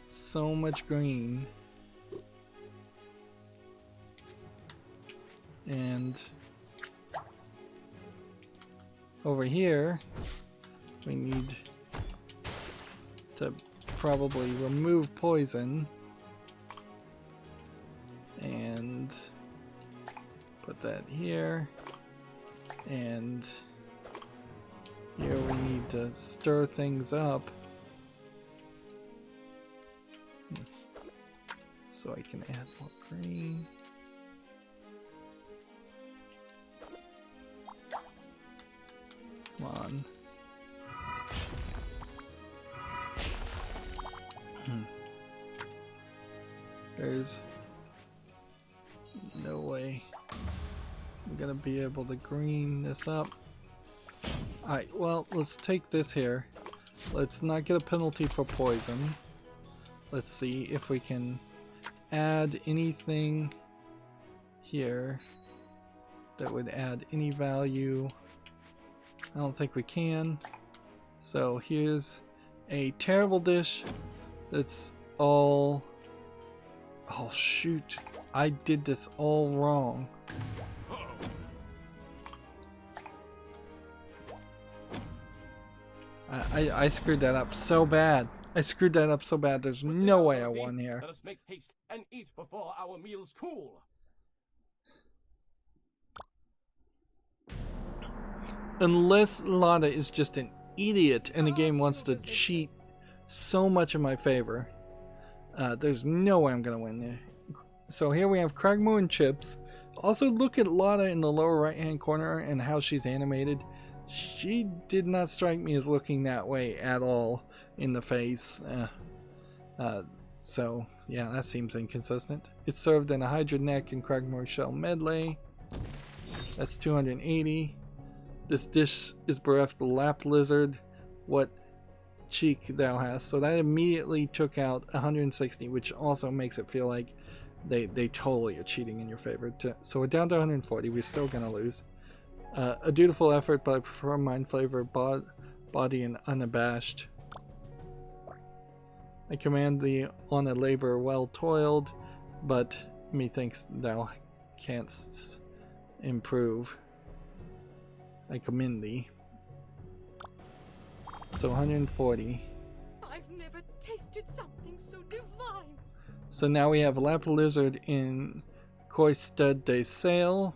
Speaker 1: so much green. And over here, we need to probably remove poison and put that here, and here we need to stir things up so I can add more green. Come on. There's no way I'm gonna be able to green this up. Alright, well, let's take this here. Let's not get a penalty for poison. Let's see if we can add anything here that would add any value. I don't think we can. So here's a terrible dish that's all... Oh shoot, I did this all wrong. I screwed that up so bad. I screwed that up so bad. There's no way I won here.
Speaker 5: Let us make haste and eat before our meals cool.
Speaker 1: Unless Lada is just an idiot and the game wants to cheat so much in my favor, there's no way I'm gonna win there. So here we have Cragmo and Chips. Also look at Lada in the lower right hand corner and how she's animated. She did not strike me as looking that way at all in the face. So yeah, that seems inconsistent. It's served in a Hydra neck and Cragmore shell medley. That's 280. This dish is bereft the lap lizard. What cheek thou hast. So that immediately took out 160, which also makes it feel like they totally are cheating in your favor. So we're down to 140. We're still gonna lose. A dutiful effort, but I prefer mind flavor, body, and unabashed. I command thee on a labor well toiled, but methinks thou canst improve. I commend thee. So 140.
Speaker 8: I've never tasted something so divine.
Speaker 1: So now we have Lap Lizard in Koi Stud de Sail,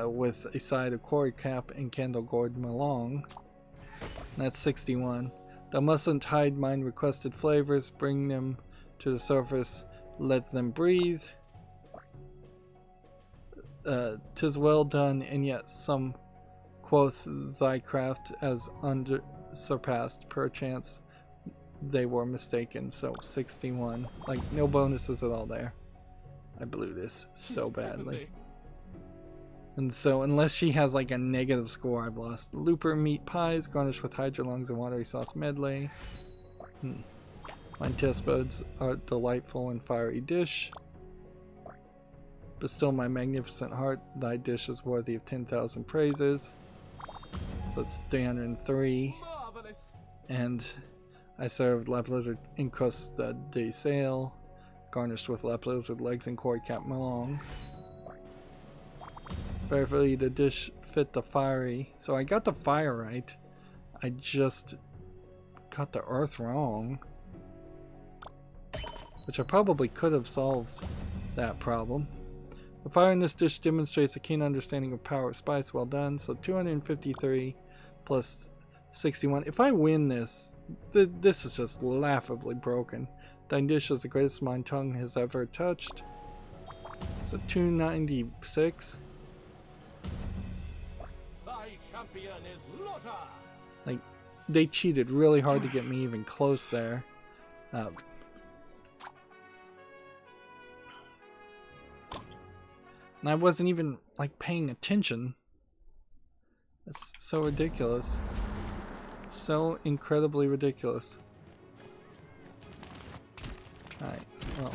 Speaker 1: with a side of Quarry Cap and Candle Gourd Melong. That's 61. Thou mustn't hide mine requested flavors, bring them to the surface, let them breathe. 'Tis well done, and yet some quoth thy craft as surpassed, perchance they were mistaken. So 61, like no bonuses at all there. I blew this so badly. And so unless she has like a negative score, I've lost. Looper meat pies garnished with hydra lungs and watery sauce medley. Mine taste buds are delightful and fiery dish. But still, my magnificent heart, thy dish is worthy of 10,000 praises. So it's 303.
Speaker 5: Marvelous.
Speaker 1: And I served lap lizard encrusted de sale, garnished with lap lizard legs and koi cap melon. Verily, the dish fit the fiery. So I got the fire right. I just got the earth wrong. Which I probably could have solved that problem. The fire in this dish demonstrates a keen understanding of power of spice. Well done. So 253 plus 61. If I win this, this is just laughably broken. Thine dish is the greatest my tongue has ever touched. So 296.
Speaker 5: Thy champion is Lotta.
Speaker 1: Like, they cheated really hard to get me even close there. And I wasn't even, like, paying attention. That's so ridiculous. So incredibly ridiculous. Alright, well.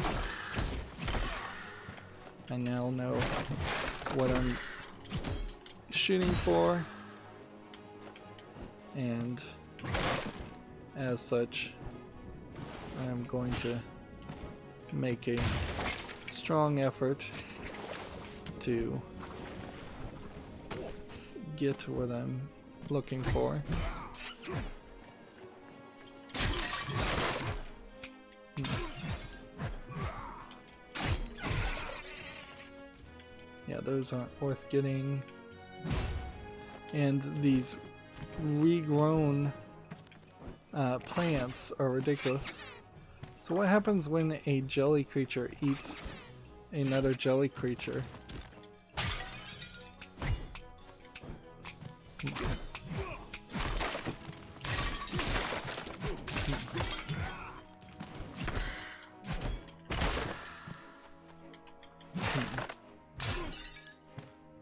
Speaker 1: I now know what I'm shooting for. And as such, I am going to make a strong effort to get what I'm looking for. Yeah, those aren't worth getting. And these regrown plants are ridiculous. So what happens when a jelly creature eats another jelly creature?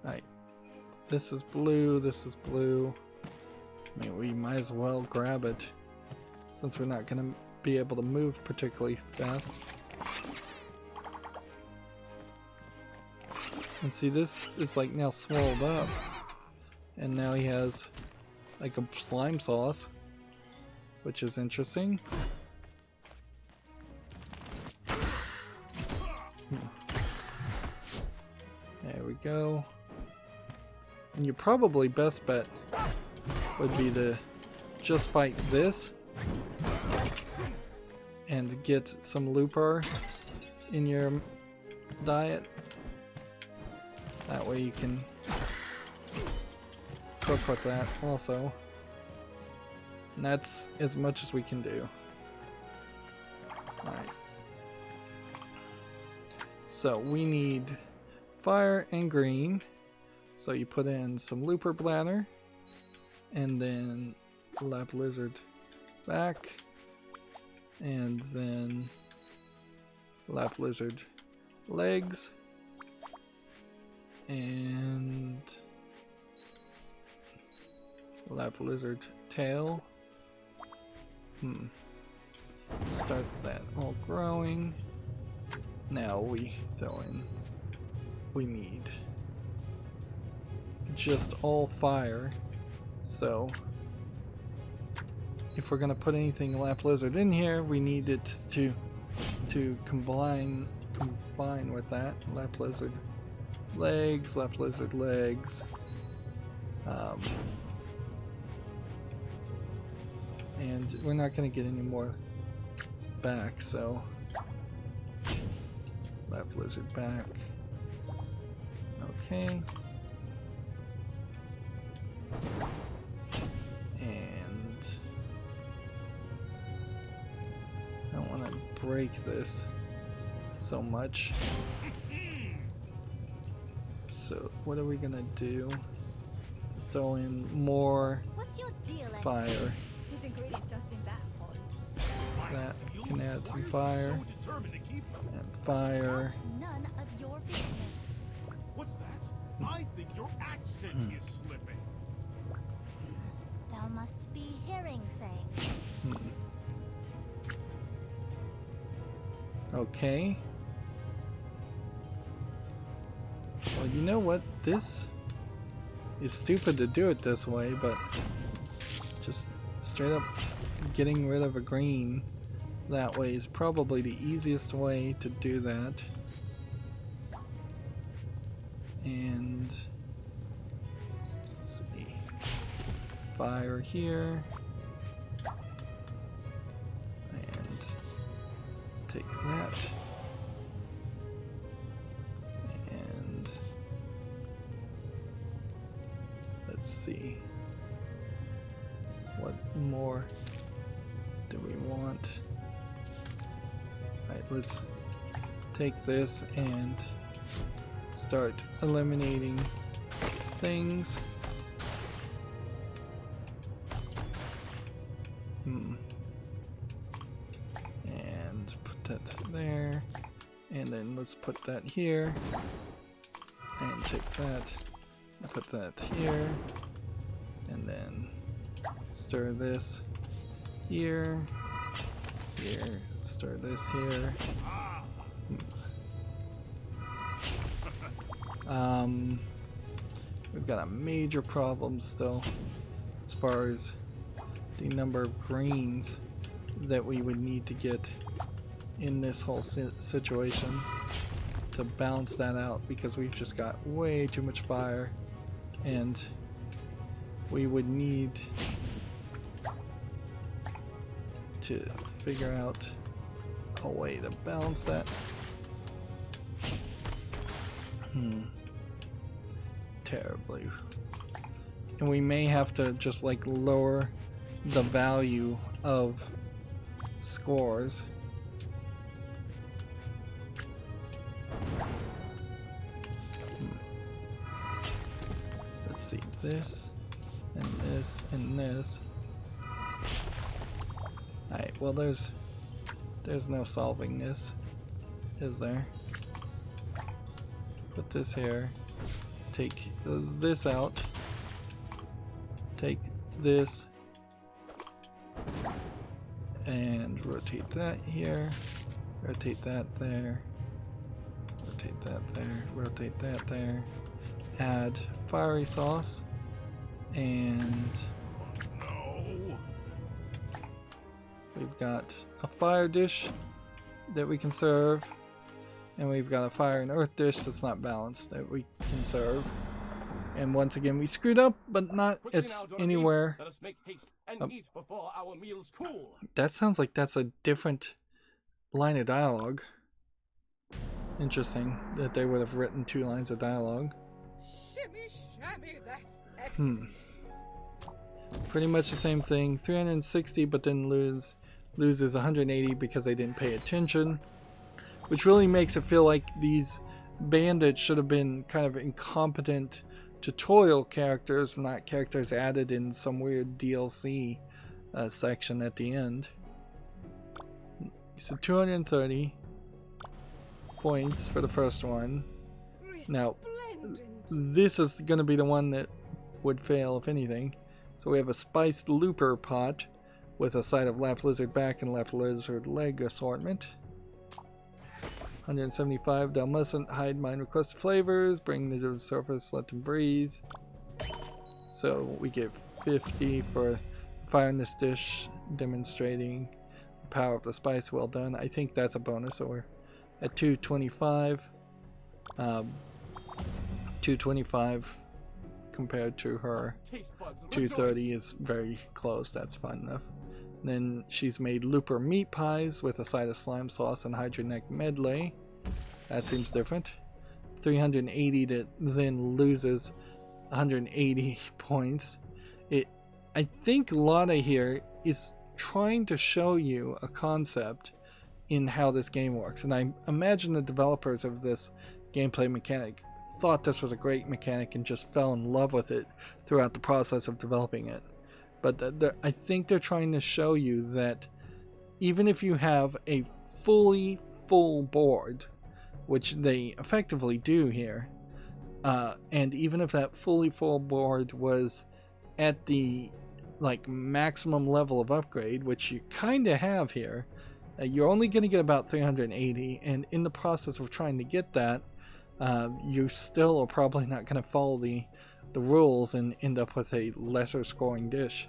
Speaker 1: Right. This is blue, this is blue. I mean, we might as well grab it since we're not going to be able to move particularly fast. And see, this is like now swelled up. And now he has like a slime sauce, which is interesting. There we go. And your probably best bet would be to just fight this and get some looper in your diet. That way you can cook with that also. And that's as much as we can do. Alright. So we need fire and green. So you put in some looper bladder. And then lap lizard back. And then lap lizard legs. And lap lizard tail. Start that all growing. Now we throw in, we need just all fire. So if we're gonna put anything lap lizard in here, we need it to combine with that. Lap lizard legs, lap lizard legs. And we're not going to get any more back, so lap lizard back. Okay. And I don't want to break this so much. So what are we going to do? Throw in more fire.
Speaker 7: These ingredients don't seem that important.
Speaker 1: That can add some fire. And fire.
Speaker 4: None of your business.
Speaker 3: What's that? I think your accent is slipping.
Speaker 4: Thou must be hearing things.
Speaker 1: Okay. Well, you know what? This is stupid to do it this way, but just straight up getting rid of a green that way is probably the easiest way to do that. And let's see. Fire here. And take that. And let's see. What more do we want? Alright, let's take this and start eliminating things. And put that there. And then let's put that here. And take that. And put that here. And then stir this here. Here. Stir this here. We've got a major problem still as far as the number of greens that we would need to get in this whole situation to balance that out, because we've just got way too much fire, and we would need to figure out a way to balance that. Terribly. And we may have to just like lower the value of scores. Let's see, this and this and this. Alright, well there's no solving this, is there? Put this here. Take this out. Take this. And rotate that here. Rotate that there. Rotate that there. Rotate that there. Add fiery sauce. And we've got a fire dish that we can serve. And we've got a fire and earth dish that's not balanced that we can serve. And once again we screwed up, but not it's anywhere.
Speaker 5: Let us make haste and eat before our meals cool.
Speaker 1: That sounds like that's a different line of dialogue. Interesting that they would have written 2 lines of dialogue.
Speaker 8: Shimmy shammy, that's excellent.
Speaker 1: Pretty much the same thing. 360, but then loses 180 because they didn't pay attention. Which really makes it feel like these bandits should have been kind of incompetent tutorial characters, not characters added in some weird DLC section at the end. So 230 points for the first one. Now, this is going to be the one that would fail if anything. So we have a spiced looper pot with a side of lap lizard back and lap lizard leg assortment. 175, thou mustn't hide mine requested flavors, bring them to the surface, let them breathe. So we get 50 for fire in this dish, demonstrating the power of the spice. Well done. I think that's a bonus, so we're at 225. 225 compared to her 230 is very close. That's fine enough. Then she's made looper meat pies with a side of slime sauce and hydroneck medley. That seems different. 380 that then loses 180 points. I think Lotta here is trying to show you a concept in how this game works. And I imagine the developers of this gameplay mechanic thought this was a great mechanic and just fell in love with it throughout the process of developing it. But I think they're trying to show you that even if you have a fully full board, which they effectively do here, and even if that fully full board was at the like maximum level of upgrade, which you kind of have here, you're only going to get about 380, and in the process of trying to get that, you still are probably not going to follow the rules and end up with a lesser scoring dish.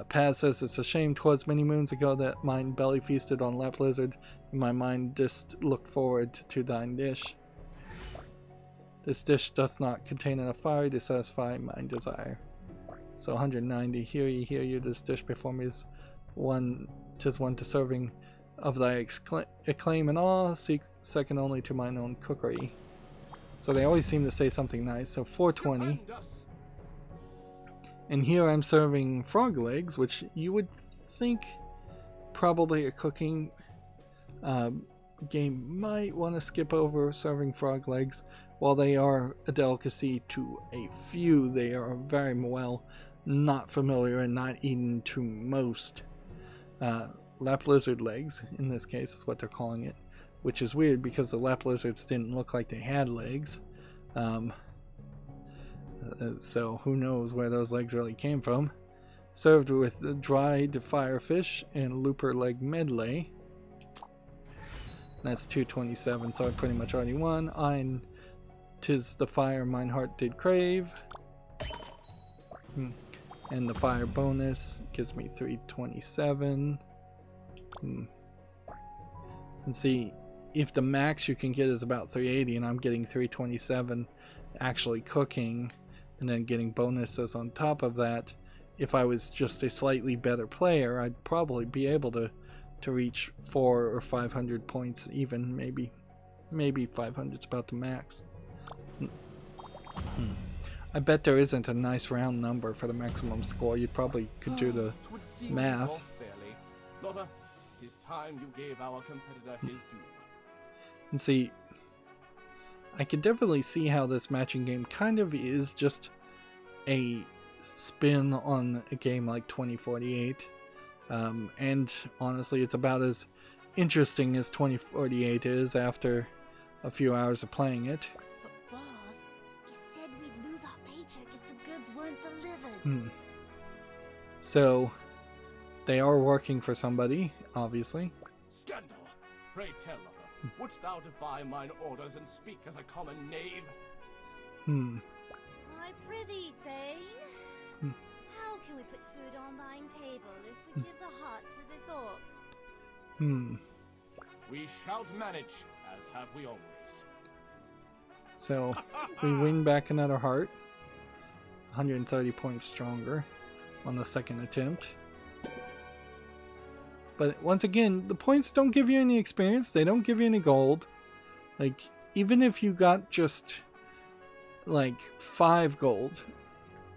Speaker 1: Paz says, it's a shame 'twas many moons ago that mine belly feasted on lap lizard, and my mind didst look forward to thine dish. This dish doth not contain enough fire to satisfy mine desire. So 190, hear you, this dish before me is tis one to serving of thy acclaim and awe, second only to mine own cookery. So they always seem to say something nice. So 420. And here I'm serving frog legs, which you would think probably a cooking game might want to skip over serving frog legs. While they are a delicacy to a few, they are very well not familiar and not eaten to most. Lap lizard legs, in this case, is what they're calling it, which is weird because the lap lizards didn't look like they had legs. So who knows where those legs really came from. Served with the dried firefish and looper leg medley. That's 227, so I pretty much already won. 'Tis the fire mine heart did crave. And the fire bonus gives me 327. And see, if the max you can get is about 380 and I'm getting 327 actually cooking and then getting bonuses on top of that, if I was just a slightly better player, I'd probably be able to reach 400 or 500 points even. Maybe 500 is about the max. I bet there isn't a nice round number for the maximum score. You probably could do the math.
Speaker 5: Lotta, it is time you gave our competitor his due.
Speaker 1: And see, I could definitely see how this matching game kind of is just a spin on a game like 2048. And honestly, it's about as interesting as 2048 is after a few hours of playing it.
Speaker 4: But boss, he said we'd lose our paycheck if the goods weren't delivered.
Speaker 1: So, they are working for somebody, obviously.
Speaker 5: Scandal! Pray tell, lover, wouldst thou defy mine orders and speak as a common knave?
Speaker 4: I prithee, Thane. How can we put food on thine table if we give the heart to this orc?
Speaker 5: We shall manage, as have we always.
Speaker 1: So, we win back another heart. 130 points stronger on the second attempt. But once again, the points don't give you any experience. They don't give you any gold. Like, even if you got just, like, 5 gold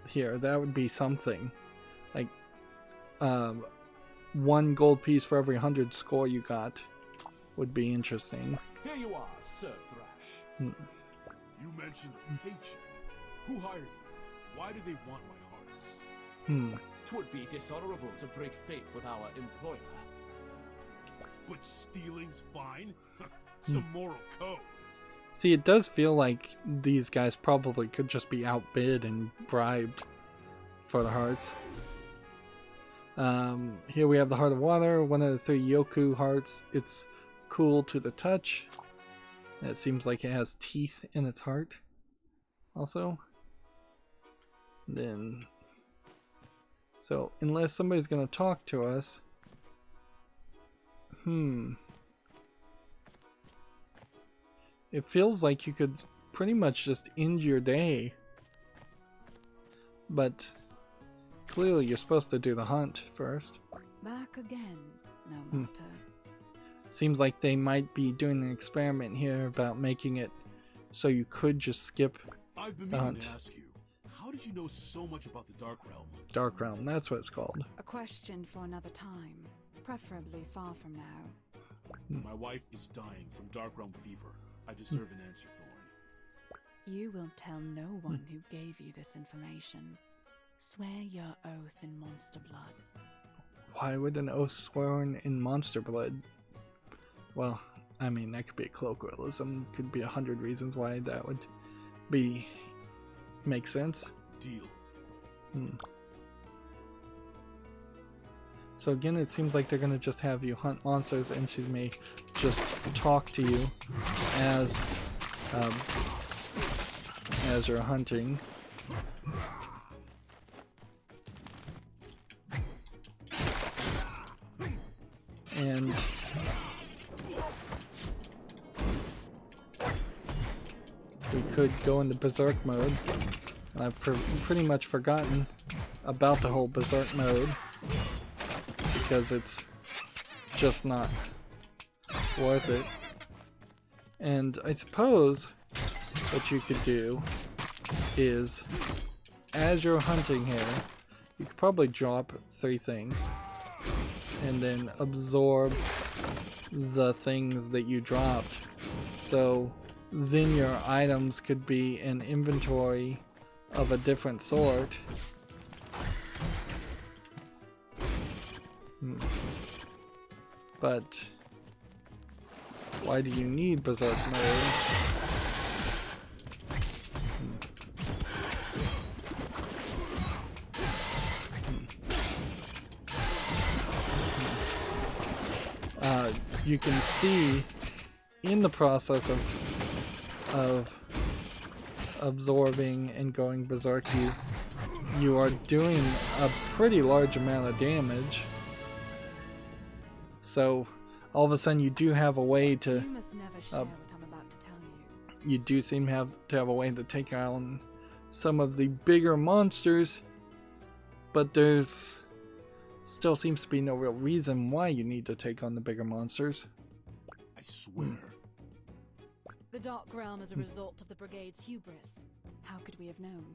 Speaker 1: here, that would be something. Like, 1 gold piece for every 100 score you got would be interesting.
Speaker 5: Here you are, Sir Thrash.
Speaker 3: You mentioned a paycheck. Who hired you? Why do they want my hearts?
Speaker 5: 'Twould be dishonorable to break faith with our employer.
Speaker 3: But stealing's fine? Some moral code.
Speaker 1: See, it does feel like these guys probably could just be outbid and bribed for the hearts. Here we have the Heart of Water, one of the 3 Yoku hearts. It's cool to the touch. And it seems like it has teeth in its heart also. Then, so unless somebody's gonna talk to us, it feels like you could pretty much just end your day. But clearly you're supposed to do the hunt first.
Speaker 2: Back again, no matter.
Speaker 1: Seems like they might be doing an experiment here about making it so you could just skip
Speaker 3: I've been
Speaker 1: the
Speaker 3: meaning
Speaker 1: hunt.
Speaker 3: to ask you, how did you know so much about the Dark Realm?
Speaker 1: Dark Realm, that's what it's called.
Speaker 2: A question for another time, preferably far from now.
Speaker 3: My wife is dying from Dark Realm fever. I deserve an answer, Thorn.
Speaker 2: You will tell no one who gave you this information. Swear your oath in monster blood.
Speaker 1: Why would an oath sworn in monster blood? Well, I mean, that could be a colloquialism. Could be 100 reasons why that would make sense.
Speaker 3: Deal.
Speaker 1: So again, it seems like they're gonna just have you hunt monsters, and she may just talk to you as as you're hunting. And we could go into berserk mode. I've pretty much forgotten about the whole berserk mode because it's just not worth it. And I suppose what you could do is, as you're hunting here, you could probably drop 3 things and then absorb the things that you dropped. So then your items could be an inventory of a different sort. But why do you need berserk mode? You can see in the process of absorbing and going berserk, you are doing a pretty large amount of damage. So all of a sudden you do have a way to
Speaker 2: You must never share what I'm about to tell you.
Speaker 1: you do seem to have a way to take on some of the bigger monsters, but there's still seems to be no real reason why you need to take on the bigger monsters.
Speaker 3: I swear.
Speaker 2: The Dark Realm is a result of the Brigade's hubris. How could we have known?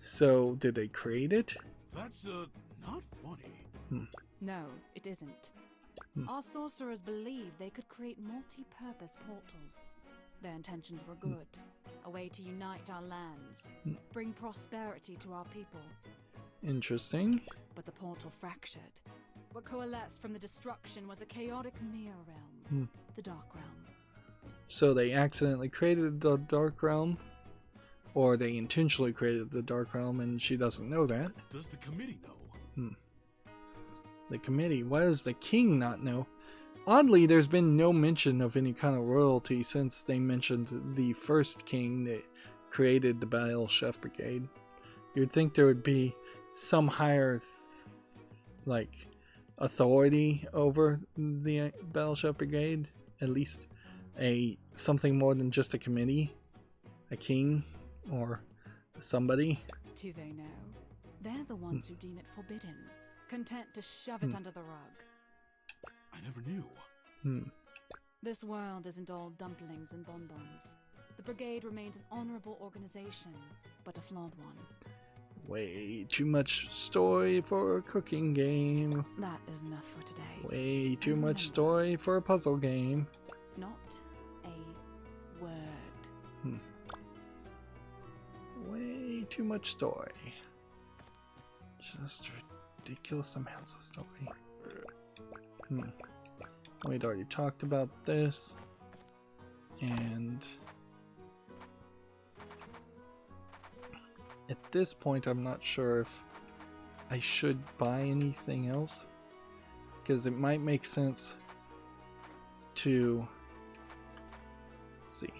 Speaker 1: So did they create it?
Speaker 3: That's, not funny.
Speaker 2: No, it isn't. Our sorcerers believed they could create multi-purpose portals. Their intentions were good. A way to unite our lands, bring prosperity to our people.
Speaker 1: Interesting.
Speaker 2: But the portal fractured. What coalesced from the destruction was a chaotic mirror realm, the Dark Realm.
Speaker 1: So they accidentally created the Dark Realm, or they intentionally created the Dark Realm and she doesn't know that.
Speaker 3: Does the committee know?
Speaker 1: The committee? Why does the king not know? Oddly, there's been no mention of any kind of royalty since they mentioned the first king that created the Battle Chef Brigade. You'd think there would be some higher authority over the Battle Chef Brigade, at least something more than just a committee, a king or somebody.
Speaker 2: Do they know? They're the ones who deem it forbidden, content to shove it under the rug.
Speaker 3: I never knew.
Speaker 2: This world isn't all dumplings and bonbons. The Brigade remains an honorable organization, but a flawed one.
Speaker 1: Way too much story for a cooking game.
Speaker 2: That is enough for today.
Speaker 1: Way too much story for a puzzle game.
Speaker 2: Not a word.
Speaker 1: Way too much story. Just ridiculous amounts of story. We'd already talked about this. And at this point, I'm not sure if I should buy anything else, because it might make sense to see.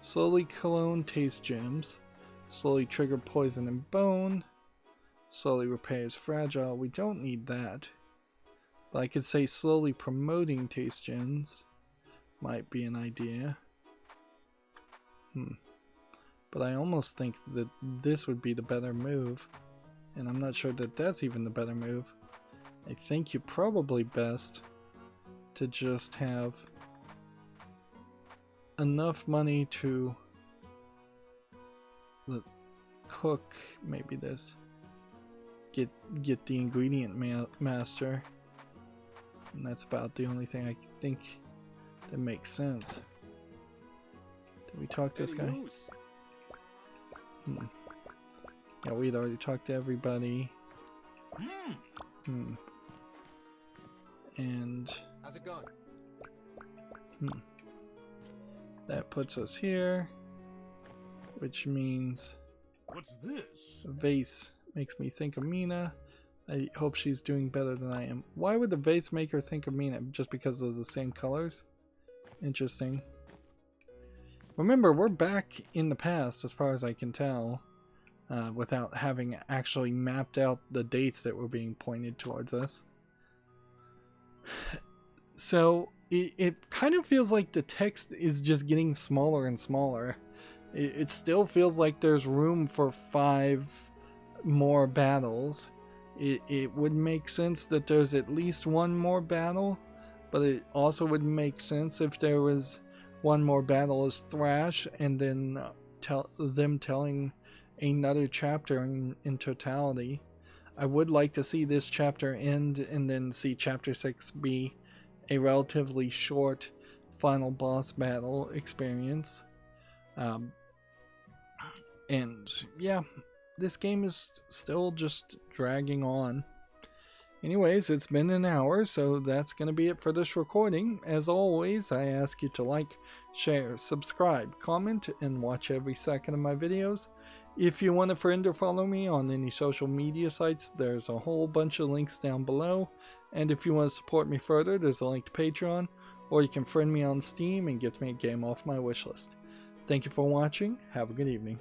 Speaker 1: Slowly clone taste gems, slowly trigger poison and bone, slowly repairs fragile. We don't need that, but I could say slowly promoting taste gems might be an idea. But I almost think that this would be the better move, and I'm not sure that that's even the better move. I think you're probably best to just have enough money to let's cook maybe this, get the ingredient master, and that's about the only thing I think that makes sense. Did we talk to this guy? Yeah, we'd already talked to everybody. And
Speaker 5: how's it going?
Speaker 1: That puts us here, which means
Speaker 3: What's this?
Speaker 1: a vase makes me think of Mina. I hope she's doing better than I am. Why would the vase make her think of Mina? Just because of the same colors? Interesting. Remember, we're back in the past as far as I can tell, without having actually mapped out the dates that were being pointed towards us. So it kind of feels like the text is just getting smaller and smaller. It still feels like there's room for 5 more battles. It would make sense that there's at least 1 more battle, but it also would make sense if there was 1 more battle as Thrash, and then them telling another chapter in totality. I would like to see this chapter end and then see chapter 6 be a relatively short final boss battle experience. And yeah, this game is still just dragging on. Anyways, it's been an hour, so that's going to be it for this recording. As always, I ask you to like, share, subscribe, comment, and watch every second of my videos. If you want to friend or follow me on any social media sites, there's a whole bunch of links down below. And if you want to support me further, there's a link to Patreon, or you can friend me on Steam and get me a game off my wishlist. Thank you for watching. Have a good evening.